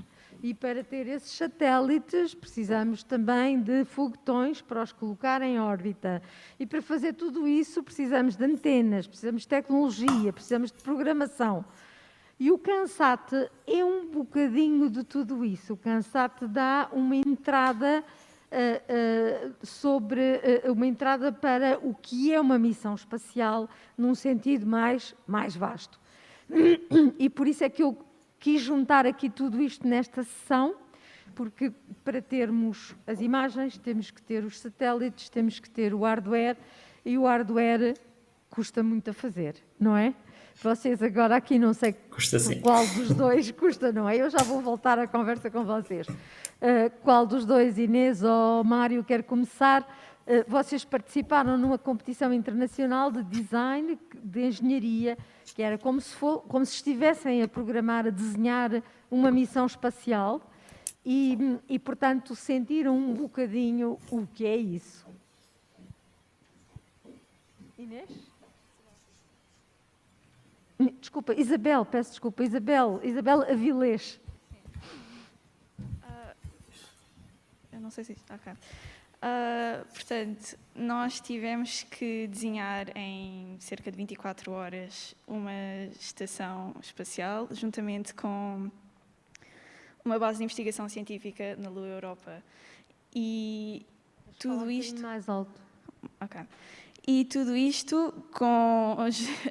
E para ter esses satélites precisamos também de foguetões para os colocar em órbita. E para fazer tudo isso precisamos de antenas, precisamos de tecnologia, precisamos de programação. E o Cansat é um bocadinho de tudo isso. O Cansat dá uma entrada uma entrada para o que é uma missão espacial num sentido mais vasto. E por isso é que eu quis juntar aqui tudo isto nesta sessão, porque para termos as imagens temos que ter os satélites, temos que ter o hardware, e o hardware custa muito a fazer, não é? Vocês agora aqui não sei qual dos dois custa, não é? Eu já vou voltar à conversa com vocês. Qual dos dois, Inês ou Mário, quer começar? Vocês participaram numa competição internacional de design, de engenharia, que era como se estivessem a programar, a desenhar uma missão espacial e, portanto, sentiram um bocadinho o que é isso. Inês? Desculpa, Isabel, peço desculpa, Isabel Avilés. Eu não sei se isto... Ok. Portanto, nós tivemos que desenhar em cerca de 24 horas uma estação espacial, juntamente com uma base de investigação científica na Lua Europa. E tudo isto... mais alto. Ok. E tudo isto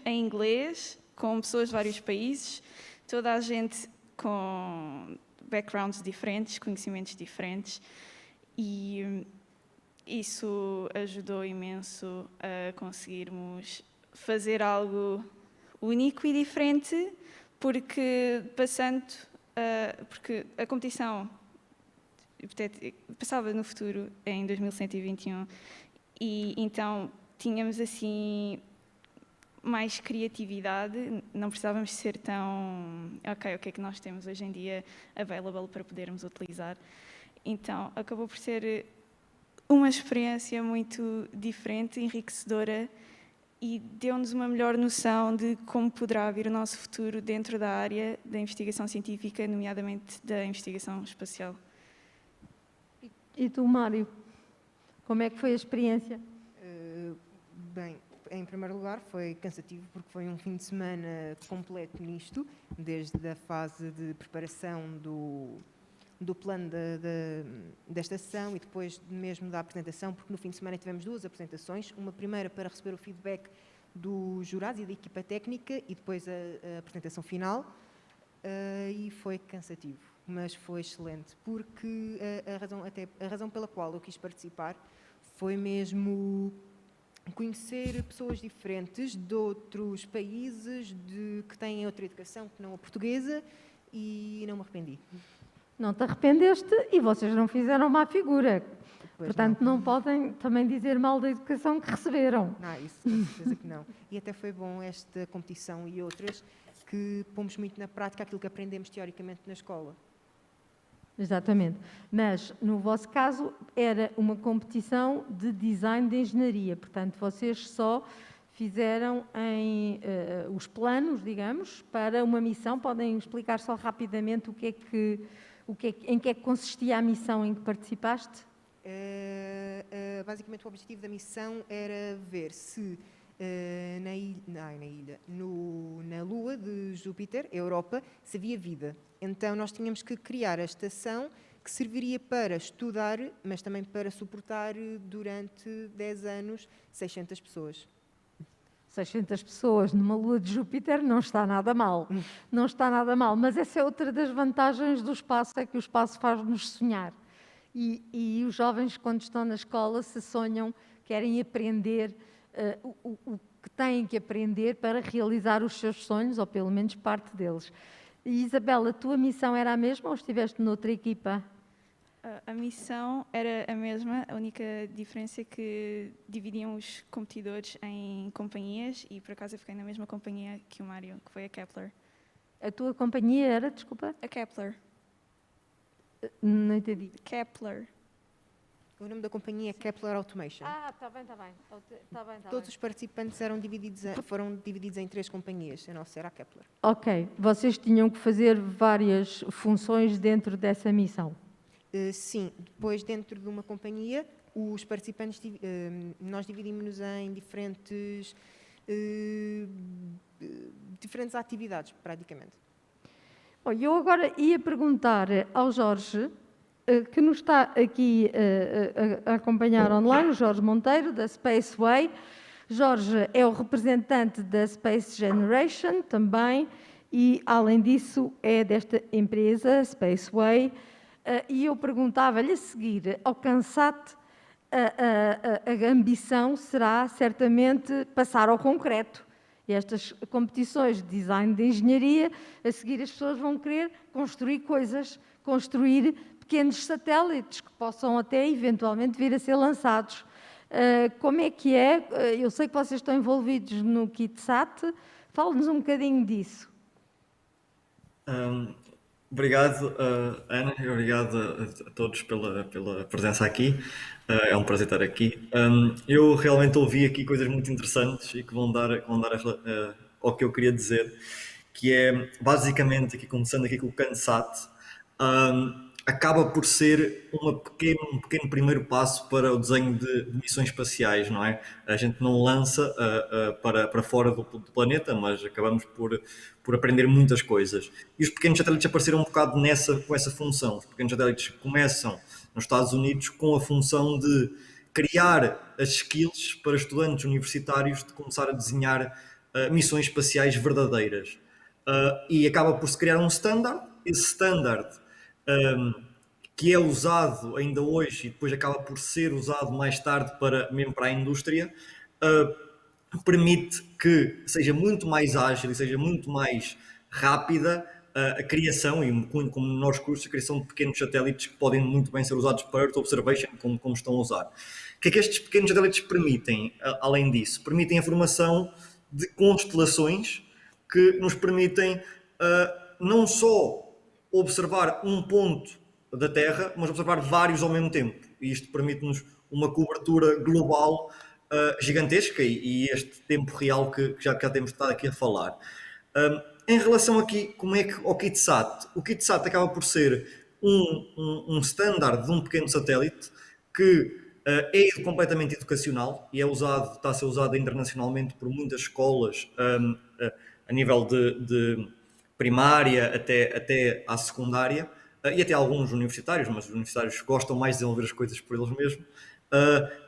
em inglês, com pessoas de vários países, toda a gente com backgrounds diferentes, conhecimentos diferentes, e isso ajudou imenso a conseguirmos fazer algo único e diferente, porque a competição passava no futuro, em 2121, e então tínhamos assim mais criatividade, não precisávamos ser tão o que é que nós temos hoje em dia available para podermos utilizar. Então acabou por ser uma experiência muito diferente, enriquecedora, e deu-nos uma melhor noção de como poderá vir o nosso futuro dentro da área da investigação científica, nomeadamente da investigação espacial. E tu, Mário, como é que foi a experiência? Bem, em primeiro lugar foi cansativo, porque foi um fim de semana completo nisto, desde a fase de preparação do plano da estação e depois mesmo da apresentação, porque no fim de semana tivemos duas apresentações, uma primeira para receber o feedback dos jurados e da equipa técnica e depois a apresentação final, e foi cansativo, mas foi excelente, porque a razão pela qual eu quis participar foi mesmo conhecer pessoas diferentes de outros países que têm outra educação que não a portuguesa, e não me arrependi. Não te arrependeste e vocês não fizeram má figura. Pois portanto, não podem também dizer mal da educação que receberam. Não, isso com certeza que não. E até foi bom esta competição e outras, que pomos muito na prática aquilo que aprendemos teoricamente na escola. Exatamente. Mas, no vosso caso, era uma competição de design de engenharia. Portanto, vocês só fizeram os planos, digamos, para uma missão. Podem explicar só rapidamente em que é que consistia a missão em que participaste? Basicamente, o objetivo da missão era ver se na Lua de Júpiter, Europa, se havia vida. Então, nós tínhamos que criar a estação que serviria para estudar, mas também para suportar durante 10 anos 600 pessoas. 600 pessoas numa lua de Júpiter não está nada mal. Não está nada mal. Mas essa é outra das vantagens do espaço, é que o espaço faz-nos sonhar. E os jovens, quando estão na escola, se sonham, querem aprender o que têm que aprender para realizar os seus sonhos, ou pelo menos parte deles. E, Isabela, a tua missão era a mesma ou estiveste noutra equipa? A missão era a mesma, a única diferença é que dividiam os competidores em companhias e, por acaso, eu fiquei na mesma companhia que o Mário, que foi a Kepler. A tua companhia era, desculpa? A Kepler. Não entendi. Kepler. O nome da companhia é Kepler Automation. Está bem, está bem. Todos os participantes foram divididos em 3 companhias. A nossa era a Kepler. Ok. Vocês tinham que fazer várias funções dentro dessa missão? Sim. Depois, dentro de uma companhia, os participantes, nós dividimos-nos em diferentes atividades, praticamente. Bom, eu agora ia perguntar ao Jorge, que nos está aqui a acompanhar online, o Jorge Monteiro, da Spaceway. Jorge é o representante da Space Generation também e, além disso, é desta empresa, Spaceway. E eu perguntava-lhe a seguir, ao CANSAT, a ambição será certamente passar ao concreto. E estas competições de design de engenharia, a seguir as pessoas vão querer construir coisas, construir pequenos satélites que possam até eventualmente vir a ser lançados. Como é que é? Eu sei que vocês estão envolvidos no KITSAT. Fale-nos um bocadinho disso. Obrigado, Ana, e obrigado a todos pela presença aqui. É um prazer estar aqui. Eu realmente ouvi aqui coisas muito interessantes e que vão dar ao que eu queria dizer, que é, basicamente, aqui, começando aqui com o CANSAT, acaba por ser um pequeno primeiro passo para o desenho de missões espaciais, não é? A gente não lança para fora do planeta, mas acabamos por aprender muitas coisas. E os pequenos satélites apareceram um bocado com essa função. Os pequenos satélites começam nos Estados Unidos com a função de criar as skills para estudantes universitários de começar a desenhar missões espaciais verdadeiras. E acaba por se criar um standard. Esse standard, que é usado ainda hoje e depois acaba por ser usado mais tarde mesmo para a indústria, permite que seja muito mais ágil e seja muito mais rápida a criação, e como menores custos, a criação de pequenos satélites que podem muito bem ser usados para Earth Observation, como estão a usar. O que é que estes pequenos satélites permitem, além disso? Permitem a formação de constelações que nos permitem não só observar um ponto da Terra, mas observar vários ao mesmo tempo. E isto permite-nos uma cobertura global gigantesca e este tempo real que já temos estado aqui a falar. Em relação aqui, como é que ao KITSAT? O KITSAT acaba por ser um standard de um pequeno satélite que é completamente educacional e está a ser usado internacionalmente por muitas escolas a nível de primária até à secundária, e até alguns universitários, mas os universitários gostam mais de desenvolver as coisas por eles mesmos,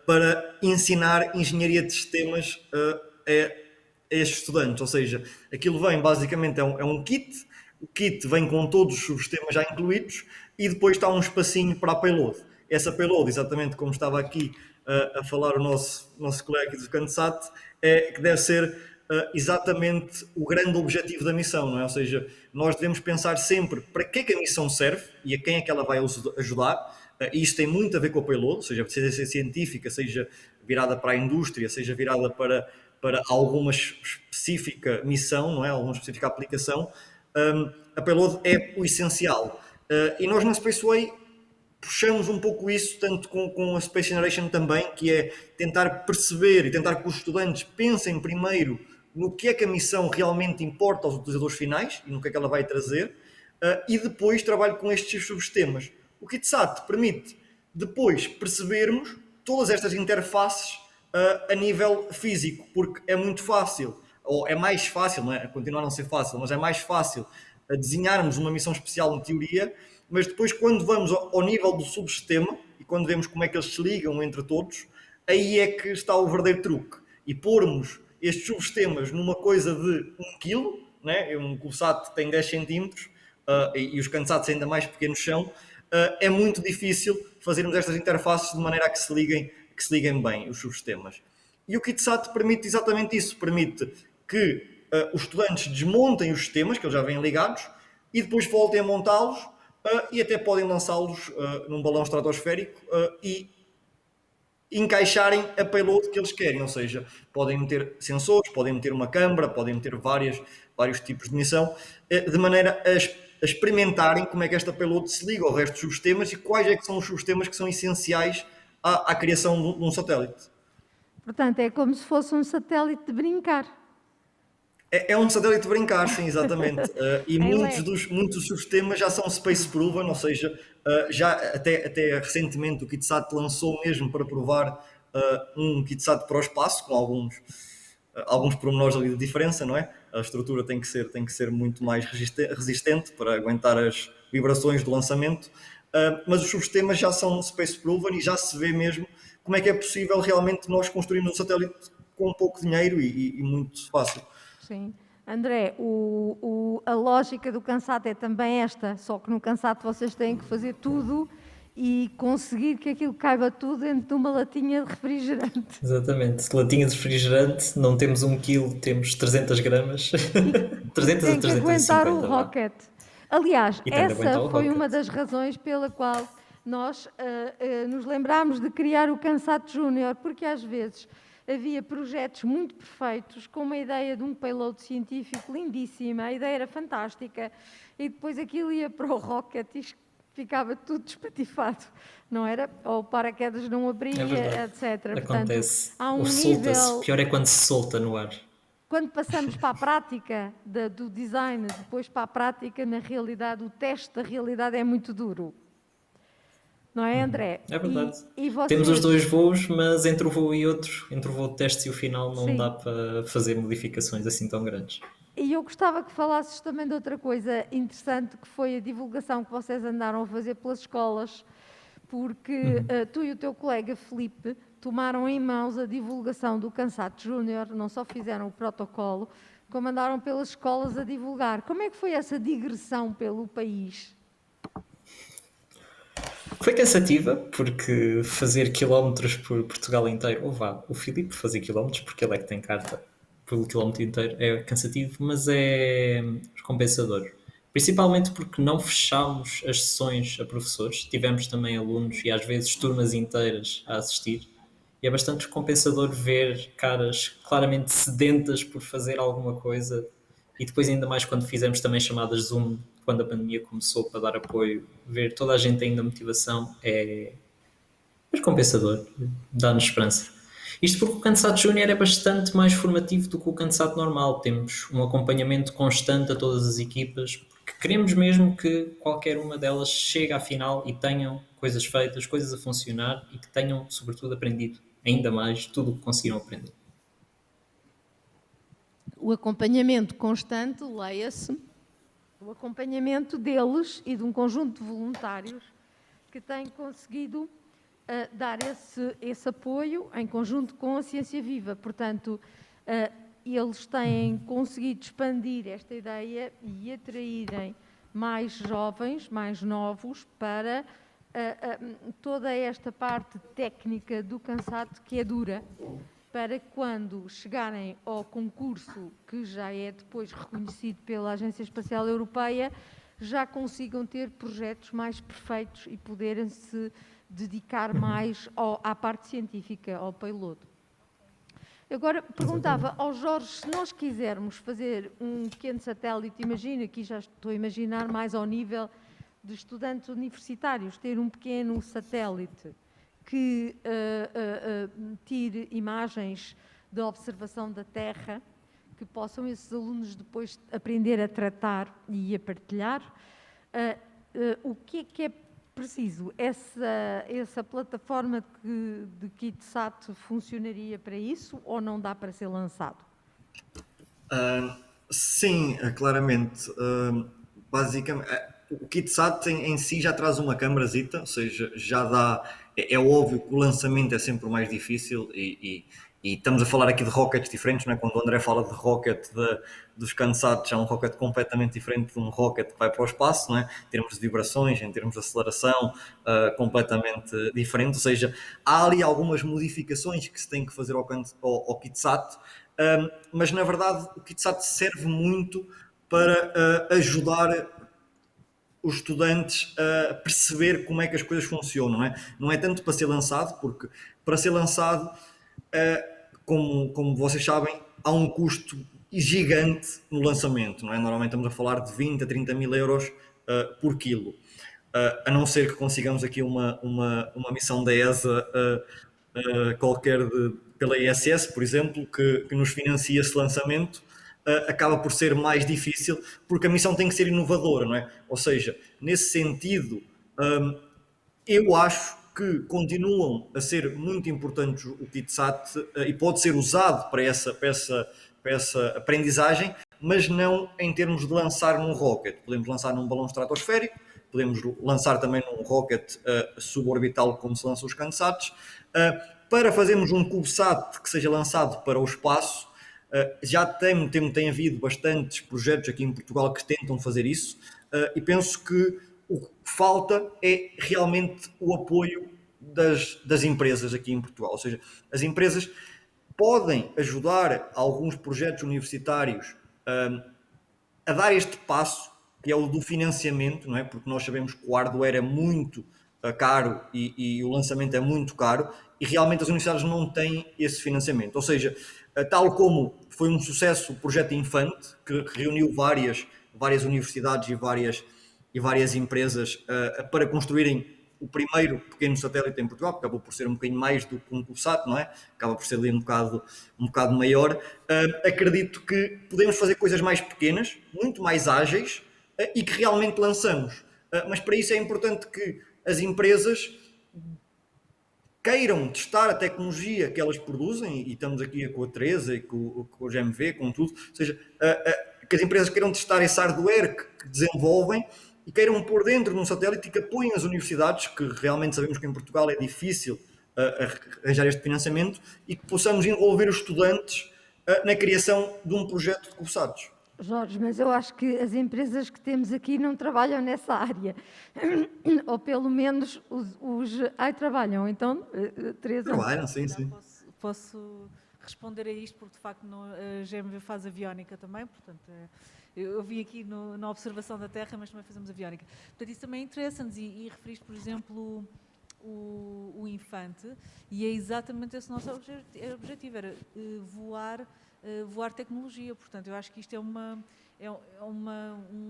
para ensinar engenharia de sistemas a estes estudantes. Ou seja, aquilo vem basicamente é um kit, o kit vem com todos os sistemas já incluídos e depois está um espacinho para a payload. Essa payload, exatamente como estava aqui a falar o nosso colega do CANSAT, que deve ser exatamente o grande objetivo da missão, não é? Ou seja, nós devemos pensar sempre para que é que a missão serve e a quem é que ela vai ajudar. E isto tem muito a ver com a payload, seja científica, seja virada para a indústria, seja virada para alguma específica missão, não é? Alguma específica aplicação. A payload é o essencial. E nós na Spaceway puxamos um pouco isso, tanto com a Space Generation também, que é tentar perceber e tentar que os estudantes pensem primeiro no que é que a missão realmente importa aos utilizadores finais e no que é que ela vai trazer, e depois trabalho com estes subsistemas. O KITSAT permite depois percebermos todas estas interfaces a nível físico, porque é muito fácil, ou é mais fácil, não é? Continua a não ser fácil, mas é mais fácil desenharmos uma missão especial na teoria Mas depois, quando vamos ao nível do subsistema e quando vemos como é que eles se ligam entre todos, aí é que está o verdadeiro truque. E pormos estes subsistemas numa coisa de 1 kg, né? Um CubeSat tem 10 centímetros e os CANSATs ainda mais pequenos são, é muito difícil fazermos estas interfaces de maneira a que se liguem bem os subsistemas. E o KitSat permite exatamente isso, permite que os estudantes desmontem os sistemas, que eles já vêm ligados, e depois voltem a montá-los e até podem lançá-los num balão estratosférico e encaixarem a payload que eles querem, ou seja, podem meter sensores, podem meter uma câmara, podem meter vários tipos de missão, de maneira a experimentarem como é que esta payload se liga ao resto dos subsistemas e quais é que são os subsistemas que são essenciais à criação de um satélite. Portanto, é como se fosse um satélite de brincar. É um satélite de brincar, sim, exatamente. E muitos dos subsistemas já são space proven, ou seja, já até recentemente o KitSat lançou mesmo para provar um KitSat para o espaço, com alguns pormenores ali de diferença, não é? A estrutura tem que ser muito mais resistente para aguentar as vibrações do lançamento, mas os subsistemas já são space proven e já se vê mesmo como é que é possível realmente nós construirmos um satélite com pouco dinheiro e muito fácil. Sim. André, a lógica do CANSAT é também esta, só que no CANSAT vocês têm que fazer tudo e conseguir que aquilo caiba tudo dentro de uma latinha de refrigerante. Exatamente. Latinha de refrigerante, não temos 1 kg, temos 300 gramas. 300 tem a que aguentar 350. o rocket. Aliás, essa foi uma das razões pela qual nós nos lembrámos de criar o CANSAT Júnior, porque às vezes havia projetos muito perfeitos, com uma ideia de um payload científico lindíssima, a ideia era fantástica, e depois aquilo ia para o rocket e ficava tudo despatifado, não era? Ou o paraquedas não abria, etc. Acontece. Portanto, há um nível... Pior é quando se solta no ar. Quando passamos para a prática do design, depois para a prática, na realidade, o teste da realidade é muito duro. Não é, André? É verdade. E vocês... Temos os 2 voos, mas entre o voo e outro, entre o voo de teste e o final, não dá para fazer modificações assim tão grandes. E eu gostava que falasses também de outra coisa interessante, que foi a divulgação que vocês andaram a fazer pelas escolas, porque tu e o teu colega Filipe tomaram em mãos a divulgação do CANSAT Júnior, não só fizeram o protocolo, como andaram pelas escolas a divulgar. Como é que foi essa digressão pelo país? Foi cansativa, porque fazer quilómetros por Portugal inteiro, o Filipe fazer quilómetros, porque ele é que tem carta pelo quilómetro inteiro, é cansativo, mas é recompensador. Principalmente porque não fechámos as sessões a professores, tivemos também alunos e às vezes turmas inteiras a assistir, e é bastante recompensador ver caras claramente sedentas por fazer alguma coisa, e depois ainda mais quando fizemos também chamadas Zoom, quando a pandemia começou, para dar apoio, ver toda a gente ainda motivação é recompensador, dá-nos esperança. Isto porque o CANSAT Júnior é bastante mais formativo do que o CANSAT normal. Temos um acompanhamento constante a todas as equipas, porque queremos mesmo que qualquer uma delas chegue à final e tenham coisas feitas, coisas a funcionar e que tenham, sobretudo, aprendido ainda mais tudo o que conseguiram aprender. O acompanhamento constante, leia-se, o acompanhamento deles e de um conjunto de voluntários que têm conseguido dar esse apoio em conjunto com a Ciência Viva. Portanto, eles têm conseguido expandir esta ideia e atraírem mais jovens, mais novos, para toda esta parte técnica do CANSAT, que é dura, para quando chegarem ao concurso, que já é depois reconhecido pela Agência Espacial Europeia, já consigam ter projetos mais perfeitos e poderem se dedicar mais à parte científica, ao payload. Agora, perguntava ao Jorge, se nós quisermos fazer um pequeno satélite, imagina, aqui já estou a imaginar mais ao nível de estudantes universitários, ter um pequeno satélite que tire imagens de observação da Terra, que possam esses alunos depois aprender a tratar e a partilhar. O que é preciso? Essa plataforma de KitSat funcionaria para isso ou não dá para ser lançado? Sim, claramente. Basicamente, o KitSat em si já traz uma câmarazita, ou seja, já dá. É óbvio que o lançamento é sempre o mais difícil e estamos a falar aqui de rockets diferentes, não é? Quando o André fala de rocket dos CANSATs, é um rocket completamente diferente de um rocket que vai para o espaço, não é? Em termos de vibrações, em termos de aceleração, completamente diferente. Ou seja, há ali algumas modificações que se tem que fazer ao KitSat, mas na verdade o KitSat serve muito para ajudar os estudantes a perceber como é que as coisas funcionam, não é? Não é tanto para ser lançado, porque para ser lançado, como vocês sabem, há um custo gigante no lançamento, não é? Normalmente estamos a falar de 20 a 30 mil euros por quilo. A não ser que consigamos aqui uma missão da ESA qualquer pela ISS, por exemplo, que nos financia esse lançamento, acaba por ser mais difícil, porque a missão tem que ser inovadora, não é? Ou seja, nesse sentido, eu acho que continuam a ser muito importantes o KitSat e pode ser usado para essa aprendizagem, mas não em termos de lançar num rocket. Podemos lançar num balão estratosférico, podemos lançar também num rocket suborbital, como se lançam os CANSATs. Para fazermos um CubeSat que seja lançado para o espaço, já tem havido bastantes projetos aqui em Portugal que tentam fazer isso, e penso que o que falta é realmente o apoio das empresas aqui em Portugal. Ou seja, as empresas podem ajudar alguns projetos universitários a dar este passo, que é o do financiamento, não é? Porque nós sabemos que o hardware é muito caro e o lançamento é muito caro, e realmente as universidades não têm esse financiamento. Ou seja, tal como foi um sucesso o projeto Infante, que reuniu várias universidades e várias empresas para construírem o primeiro pequeno satélite em Portugal, acabou por ser um bocadinho mais do que um CubeSat, não é? Acaba por ser ali um bocado maior. Acredito que podemos fazer coisas mais pequenas, muito mais ágeis, e que realmente lançamos. Mas para isso é importante que as empresas queiram testar a tecnologia que elas produzem, e estamos aqui com a Teresa e com o GMV, com tudo, ou seja, que as empresas queiram testar esse hardware que desenvolvem e queiram pôr dentro de um satélite e que apoiem as universidades, que realmente sabemos que em Portugal é difícil arranjar este financiamento, e que possamos envolver os estudantes na criação de um projeto de CubeSats. Jorge, mas eu acho que as empresas que temos aqui não trabalham nessa área, ou pelo menos trabalham. Então, Teresa... Trabalham, sim. Posso responder a isto, porque de facto a GMV faz aviónica também, portanto, eu vi aqui na observação da Terra, mas também fazemos aviónica. Portanto, isso também interessa-nos, e referiste, por exemplo, o Infante, e é exatamente esse nosso objetivo, era voar tecnologia. Portanto, eu acho que isto é um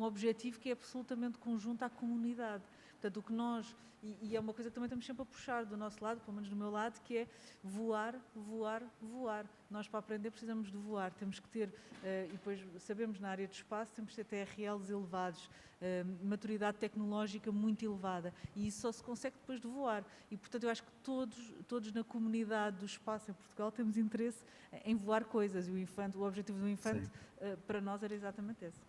objetivo que é absolutamente conjunto à comunidade. Portanto, o que nós, e é uma coisa que também estamos sempre a puxar do nosso lado, pelo menos do meu lado, que é voar. Nós, para aprender, precisamos de voar. Temos que ter, e depois sabemos na área do espaço, temos que ter TRLs elevados, maturidade tecnológica muito elevada, e isso só se consegue depois de voar. E, portanto, eu acho que todos na comunidade do espaço em Portugal temos interesse em voar coisas, e o objetivo do Infante, para nós, era exatamente esse.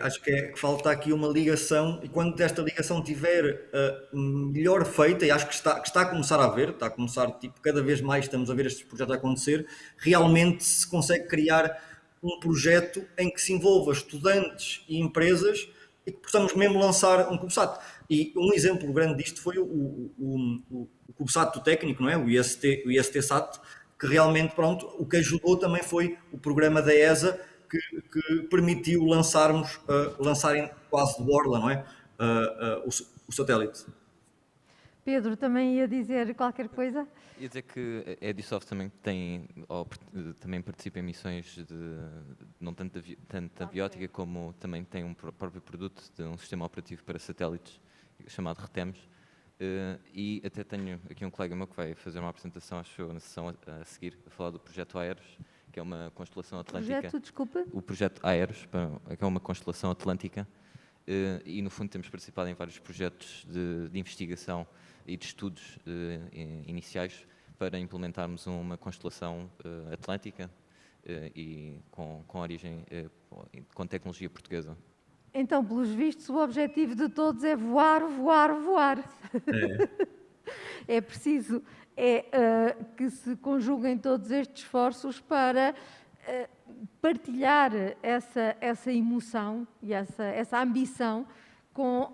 Acho que falta aqui uma ligação, e quando esta ligação estiver melhor feita, e acho que está a começar a haver, cada vez mais estamos a ver estes projetos a acontecer, realmente se consegue criar um projeto em que se envolva estudantes e empresas e que possamos mesmo lançar um CubeSat. E um exemplo grande disto foi o CubeSat do técnico, não é? O IST-SAT, que realmente, o que ajudou também foi o programa da ESA, que permitiu lançarem quase de borla, não é? O satélite. Pedro, também ia dizer qualquer coisa? Ia dizer que a Edisoft também também participa em missões não tanto da aviótica, como também tem um próprio produto de um sistema operativo para satélites chamado RETEMS, e até tenho aqui um colega meu que vai fazer uma apresentação, acho, na sessão a seguir, a falar do projeto AEROS, que é uma constelação atlântica. O projeto AEROS, que é uma constelação atlântica, e no fundo temos participado em vários projetos de investigação e de estudos iniciais para implementarmos uma constelação atlântica e com origem, com tecnologia portuguesa. Então, pelos vistos, o objetivo de todos é voar, voar, voar. É preciso que se conjuguem todos estes esforços para partilhar essa emoção e essa ambição com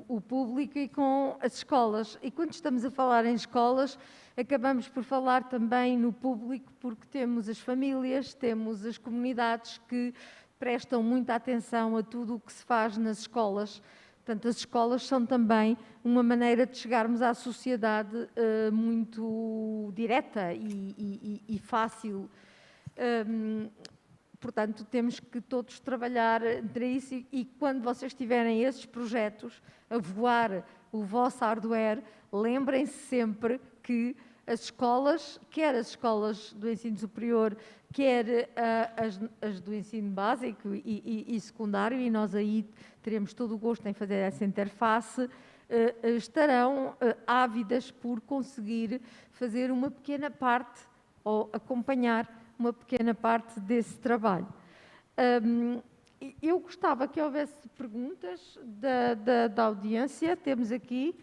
o público e com as escolas. E quando estamos a falar em escolas, acabamos por falar também no público, porque temos as famílias, temos as comunidades que prestam muita atenção a tudo o que se faz nas escolas. Portanto, as escolas são também uma maneira de chegarmos à sociedade muito direta e fácil. Portanto, temos que todos trabalhar para isso e quando vocês tiverem esses projetos a voar o vosso hardware, lembrem-se sempre que as escolas, quer as escolas do ensino superior, quer as do ensino básico e secundário, e nós aí teremos todo o gosto em fazer essa interface, estarão ávidas por conseguir fazer uma pequena parte ou acompanhar uma pequena parte desse trabalho. Eu gostava que houvesse perguntas da audiência. Temos aqui.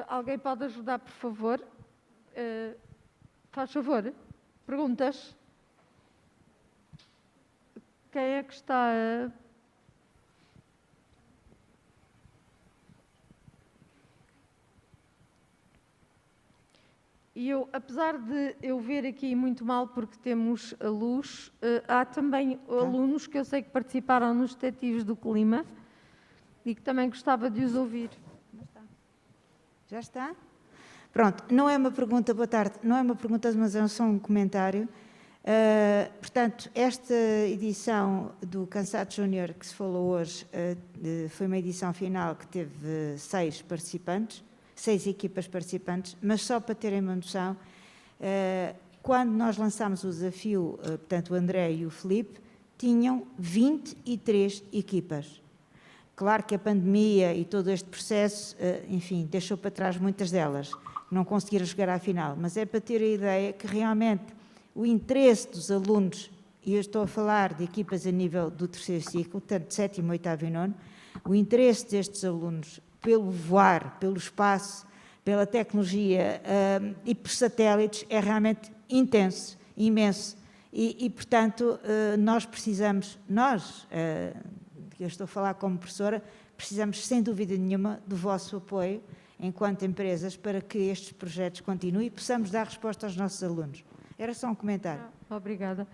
Alguém pode ajudar, por favor? Faz favor. Perguntas? Quem é que está a... E eu, apesar de eu ver aqui muito mal porque temos a luz, há também alunos que eu sei que participaram nos detetives do clima e que também gostava de os ouvir. Já está? Pronto, não é uma pergunta, boa tarde, não é uma pergunta, mas é só um comentário. Portanto, esta edição do Cansado Júnior que se falou hoje foi uma edição final que teve 6 participantes, 6 equipas participantes, mas só para terem uma noção, quando nós lançámos o desafio, portanto o André e o Filipe, tinham 23 equipas. Claro que a pandemia e todo este processo, enfim, deixou para trás muitas delas, não conseguiram chegar à final, mas é para ter a ideia que realmente o interesse dos alunos, e eu estou a falar de equipas a nível do 3º ciclo, tanto de 7º, 8º e 9º, o interesse destes alunos pelo voar, pelo espaço, pela tecnologia e por satélites é realmente intenso, imenso. E portanto, nós precisamos, eu estou a falar como professora, precisamos sem dúvida nenhuma do vosso apoio enquanto empresas para que estes projetos continuem e possamos dar resposta aos nossos alunos. Era só um comentário. Obrigada.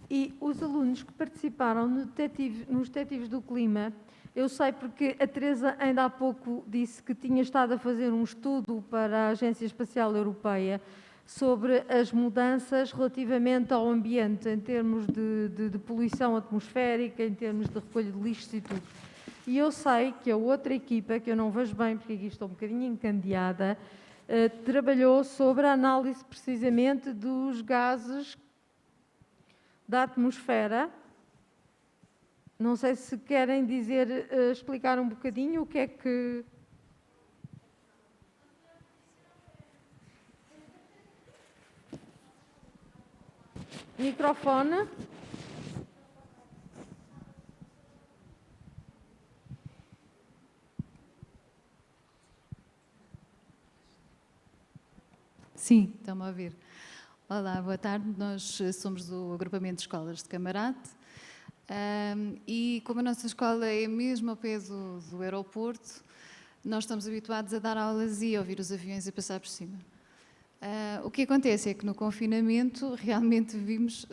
E os alunos que participaram nos detetives do clima, eu sei porque a Teresa ainda há pouco disse que tinha estado a fazer um estudo para a Agência Espacial Europeia sobre as mudanças relativamente ao ambiente, em termos de poluição atmosférica, em termos de recolha de lixos e tudo. E eu sei que a outra equipa, que eu não vejo bem porque aqui estou um bocadinho encandeada, trabalhou sobre a análise precisamente dos gases da atmosfera. Não sei se querem dizer, explicar um bocadinho o que é que... Microfone. Sim, estão-me a ouvir. Olá, boa tarde. Nós somos do agrupamento de escolas de Camarate e como a nossa escola é mesmo ao pé do aeroporto, nós estamos habituados a dar aulas e a ouvir os aviões a passar por cima. O que acontece é que no confinamento realmente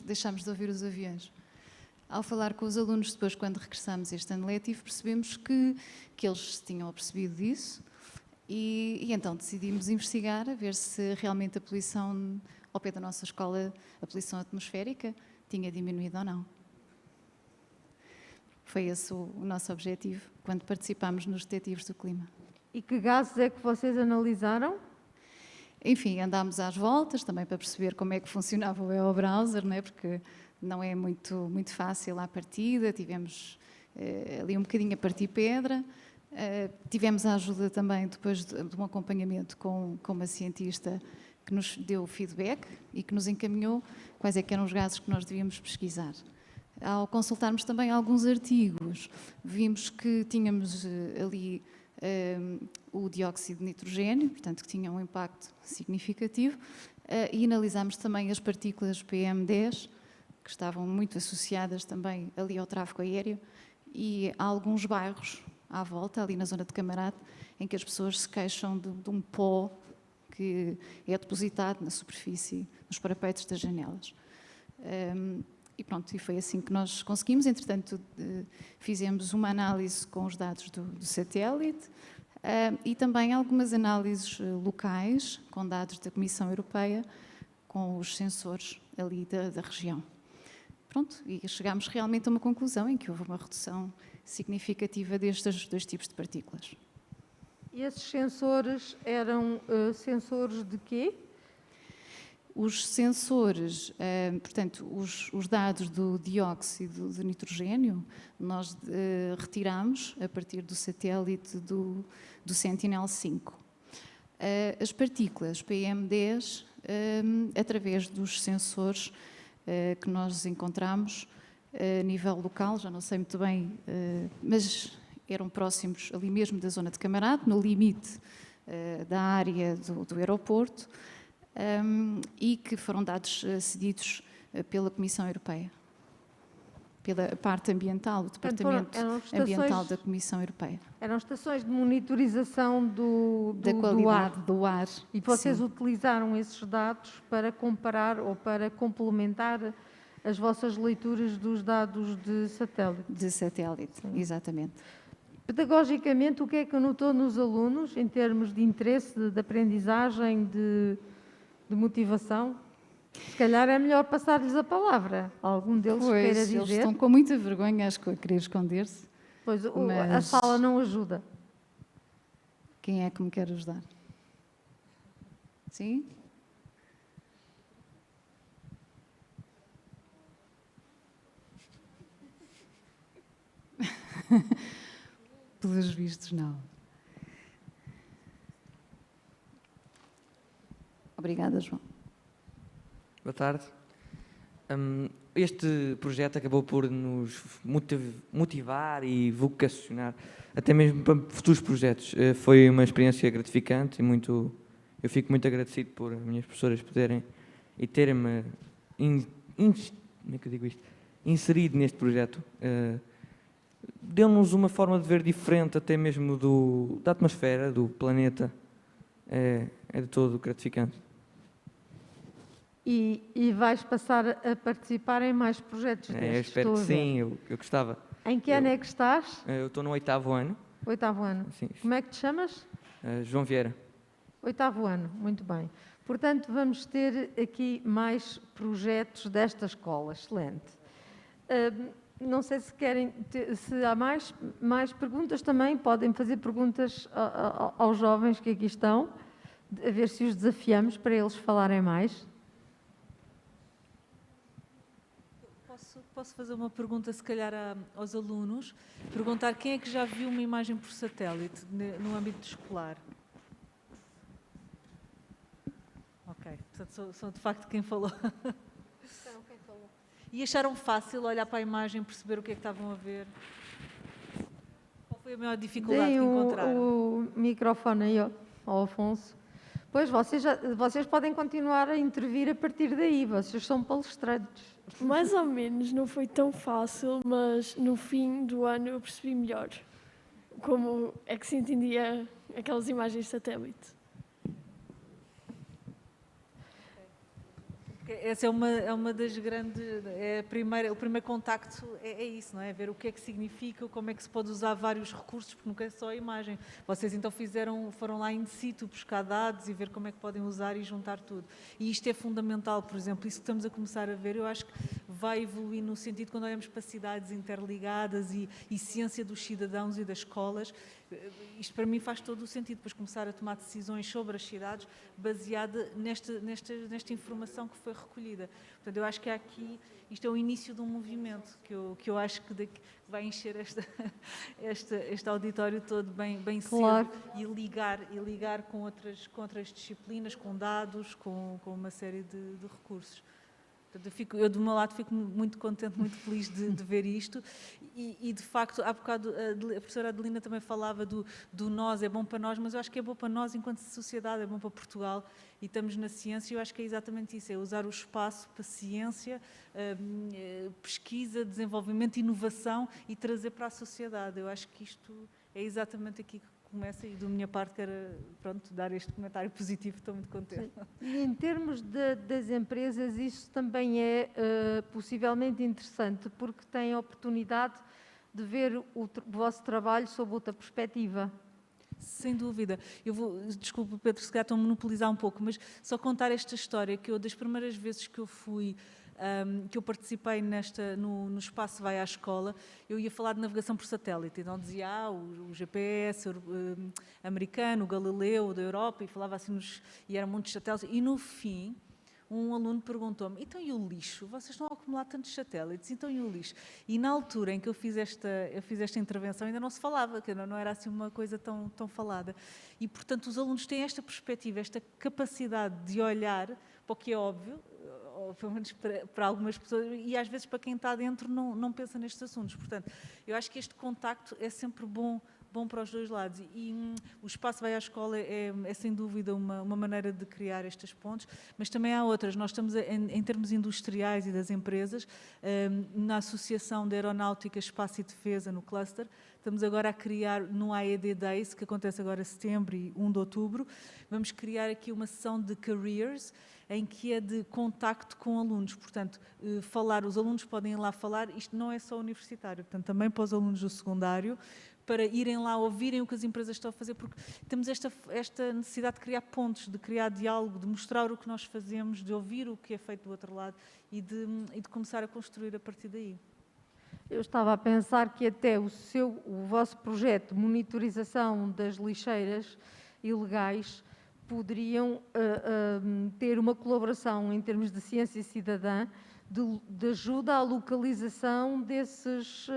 deixámos de ouvir os aviões. Ao falar com os alunos depois, quando regressamos este ano letivo, percebemos que eles se tinham apercebido disso e então decidimos investigar, a ver se realmente a poluição ao pé da nossa escola, a poluição atmosférica, tinha diminuído ou não. Foi esse o nosso objetivo quando participámos nos detetives do clima. E que gases é que vocês analisaram? Enfim, andámos às voltas também para perceber como é que funcionava o web browser, não é? Porque não é muito fácil à partida, tivemos ali um bocadinho a partir pedra, tivemos a ajuda também depois de um acompanhamento com uma cientista que nos deu feedback e que nos encaminhou quais é que eram os gases que nós devíamos pesquisar. ao consultarmos também alguns artigos, vimos que tínhamos ali o dióxido de nitrogênio, portanto que tinha um impacto significativo, e analisámos também as partículas PM10, que estavam muito associadas também ali ao tráfego aéreo, e há alguns bairros à volta, ali na zona de Camarate, em que as pessoas se queixam de um pó que é depositado na superfície, nos parapeitos das janelas. E pronto, e foi assim que nós conseguimos. Entretanto, fizemos uma análise com os dados do satélite e também algumas análises locais com dados da Comissão Europeia, com os sensores ali da região. Pronto, e chegámos realmente a uma conclusão em que houve uma redução significativa destes dois tipos de partículas. E esses sensores eram sensores de quê? Os sensores, portanto, os dados do dióxido de nitrogênio, nós retiramos a partir do satélite do Sentinel-5. As partículas PM10, através dos sensores que nós encontramos a nível local, já não sei muito bem, mas eram próximos ali mesmo da zona de Camarate, no limite da área do aeroporto, e que foram dados cedidos pela Comissão Europeia, pela parte ambiental, o Departamento Ambiental da Comissão Europeia. Eram estações de monitorização da qualidade do ar. E vocês sim. utilizaram esses dados para comparar ou para complementar as vossas leituras dos dados de satélite? De satélite, sim. Exatamente. Pedagogicamente, o que é que notou nos alunos, em termos de interesse, de aprendizagem, de motivação? Se calhar é melhor passar-lhes a palavra. Algum deles queira dizer? Eles estão com muita vergonha, acho que a querer esconder-se. Pois, a sala não ajuda. Quem é que me quer ajudar? Sim? Pelos vistos, não. Obrigada, João. Boa tarde. Este projeto acabou por nos motivar e vocacionar, até mesmo para futuros projetos. Foi uma experiência gratificante e eu fico muito agradecido por as minhas professoras poderem e terem-me inserido neste projeto. Deu-nos uma forma de ver diferente, até mesmo da atmosfera, do planeta. É de todo gratificante. E vais passar a participar em mais projetos destes? Eu espero que sim, eu gostava. Em que ano é que estás? Eu estou no 8º ano. 8º ano. Sim. Como é que te chamas? João Vieira. 8º ano, muito bem. Portanto, vamos ter aqui mais projetos desta escola, excelente. Não sei se querem, se há mais perguntas também, podem fazer perguntas aos jovens que aqui estão, a ver se os desafiamos para eles falarem mais. Posso fazer uma pergunta, se calhar, aos alunos? Perguntar quem é que já viu uma imagem por satélite no âmbito escolar? Ok, portanto, sou de facto quem falou. E acharam fácil olhar para a imagem, perceber o que é que estavam a ver? Qual foi a maior dificuldade que encontraram? O microfone aí ao Afonso. Pois, vocês podem continuar a intervir a partir daí, vocês são palestrantes. Mais ou menos, não foi tão fácil, mas no fim do ano eu percebi melhor como é que se entendia aquelas imagens de satélite. Essa é uma das grandes... o primeiro contacto é isso, não é? Ver o que é que significa, como é que se pode usar vários recursos, porque nunca é só a imagem. Vocês então foram lá in situ buscar dados e ver como é que podem usar e juntar tudo. E isto é fundamental, por exemplo, isso que estamos a começar a ver, eu acho que vai evoluir no sentido quando olhamos para cidades interligadas e ciência dos cidadãos e das escolas. Isto para mim faz todo o sentido, depois começar a tomar decisões sobre as cidades baseada nesta informação que foi recolhida. Portanto, eu acho que isto é o início de um movimento que eu acho que vai encher este auditório todo bem Claro. cedo e ligar com outras disciplinas, com dados, com uma série de recursos. Portanto, eu, do meu lado, fico muito contente, muito feliz de ver isto. E, de facto, há bocado a professora Adelina também falava do nós, é bom para nós, mas eu acho que é bom para nós enquanto sociedade, é bom para Portugal, e estamos na ciência, e eu acho que é exatamente isso, é usar o espaço para ciência, pesquisa, desenvolvimento, inovação e trazer para a sociedade. Eu acho que isto é exatamente aqui que começa, e da minha parte quero, pronto, dar este comentário positivo, estou muito contente. E em termos das empresas, isso também é possivelmente interessante, porque têm a oportunidade de ver o vosso trabalho sob outra perspectiva. Sem dúvida. Desculpe, Pedro, se calhar estou a monopolizar um pouco, mas só contar esta história, que eu, das primeiras vezes que eu fui, que eu participei no Espaço Vai à Escola, eu ia falar de navegação por satélite, então dizia o GPS americano, o Galileu da Europa, e falava assim, e eram muitos satélites, e no fim um aluno perguntou-me, então e o lixo? Vocês estão a acumular tantos satélites, então e o lixo? E na altura em que eu fiz esta intervenção ainda não se falava, que não era assim uma coisa tão falada. E, portanto, os alunos têm esta perspectiva, esta capacidade de olhar para o que é óbvio, ou pelo menos para algumas pessoas, e às vezes para quem está dentro não pensa nestes assuntos. Portanto, eu acho que este contacto é sempre bom para os dois lados, e o Espaço Vai à Escola é sem dúvida uma maneira de criar estas pontes, mas também há outras. Nós estamos, em termos industriais e das empresas, na Associação de Aeronáutica, Espaço e Defesa, no cluster, estamos agora a criar no AED Days, que acontece agora em setembro e 1 de outubro, vamos criar aqui uma sessão de careers, em que é de contacto com alunos, portanto, os alunos podem ir lá falar, isto não é só universitário, portanto, também para os alunos do secundário, para irem lá ouvirem o que as empresas estão a fazer, porque temos esta necessidade de criar pontos, de criar diálogo, de mostrar o que nós fazemos, de ouvir o que é feito do outro lado e de começar a construir a partir daí. Eu estava a pensar que até o vosso projeto de monitorização das lixeiras ilegais poderiam ter uma colaboração em termos de ciência cidadã, de ajuda à localização dessas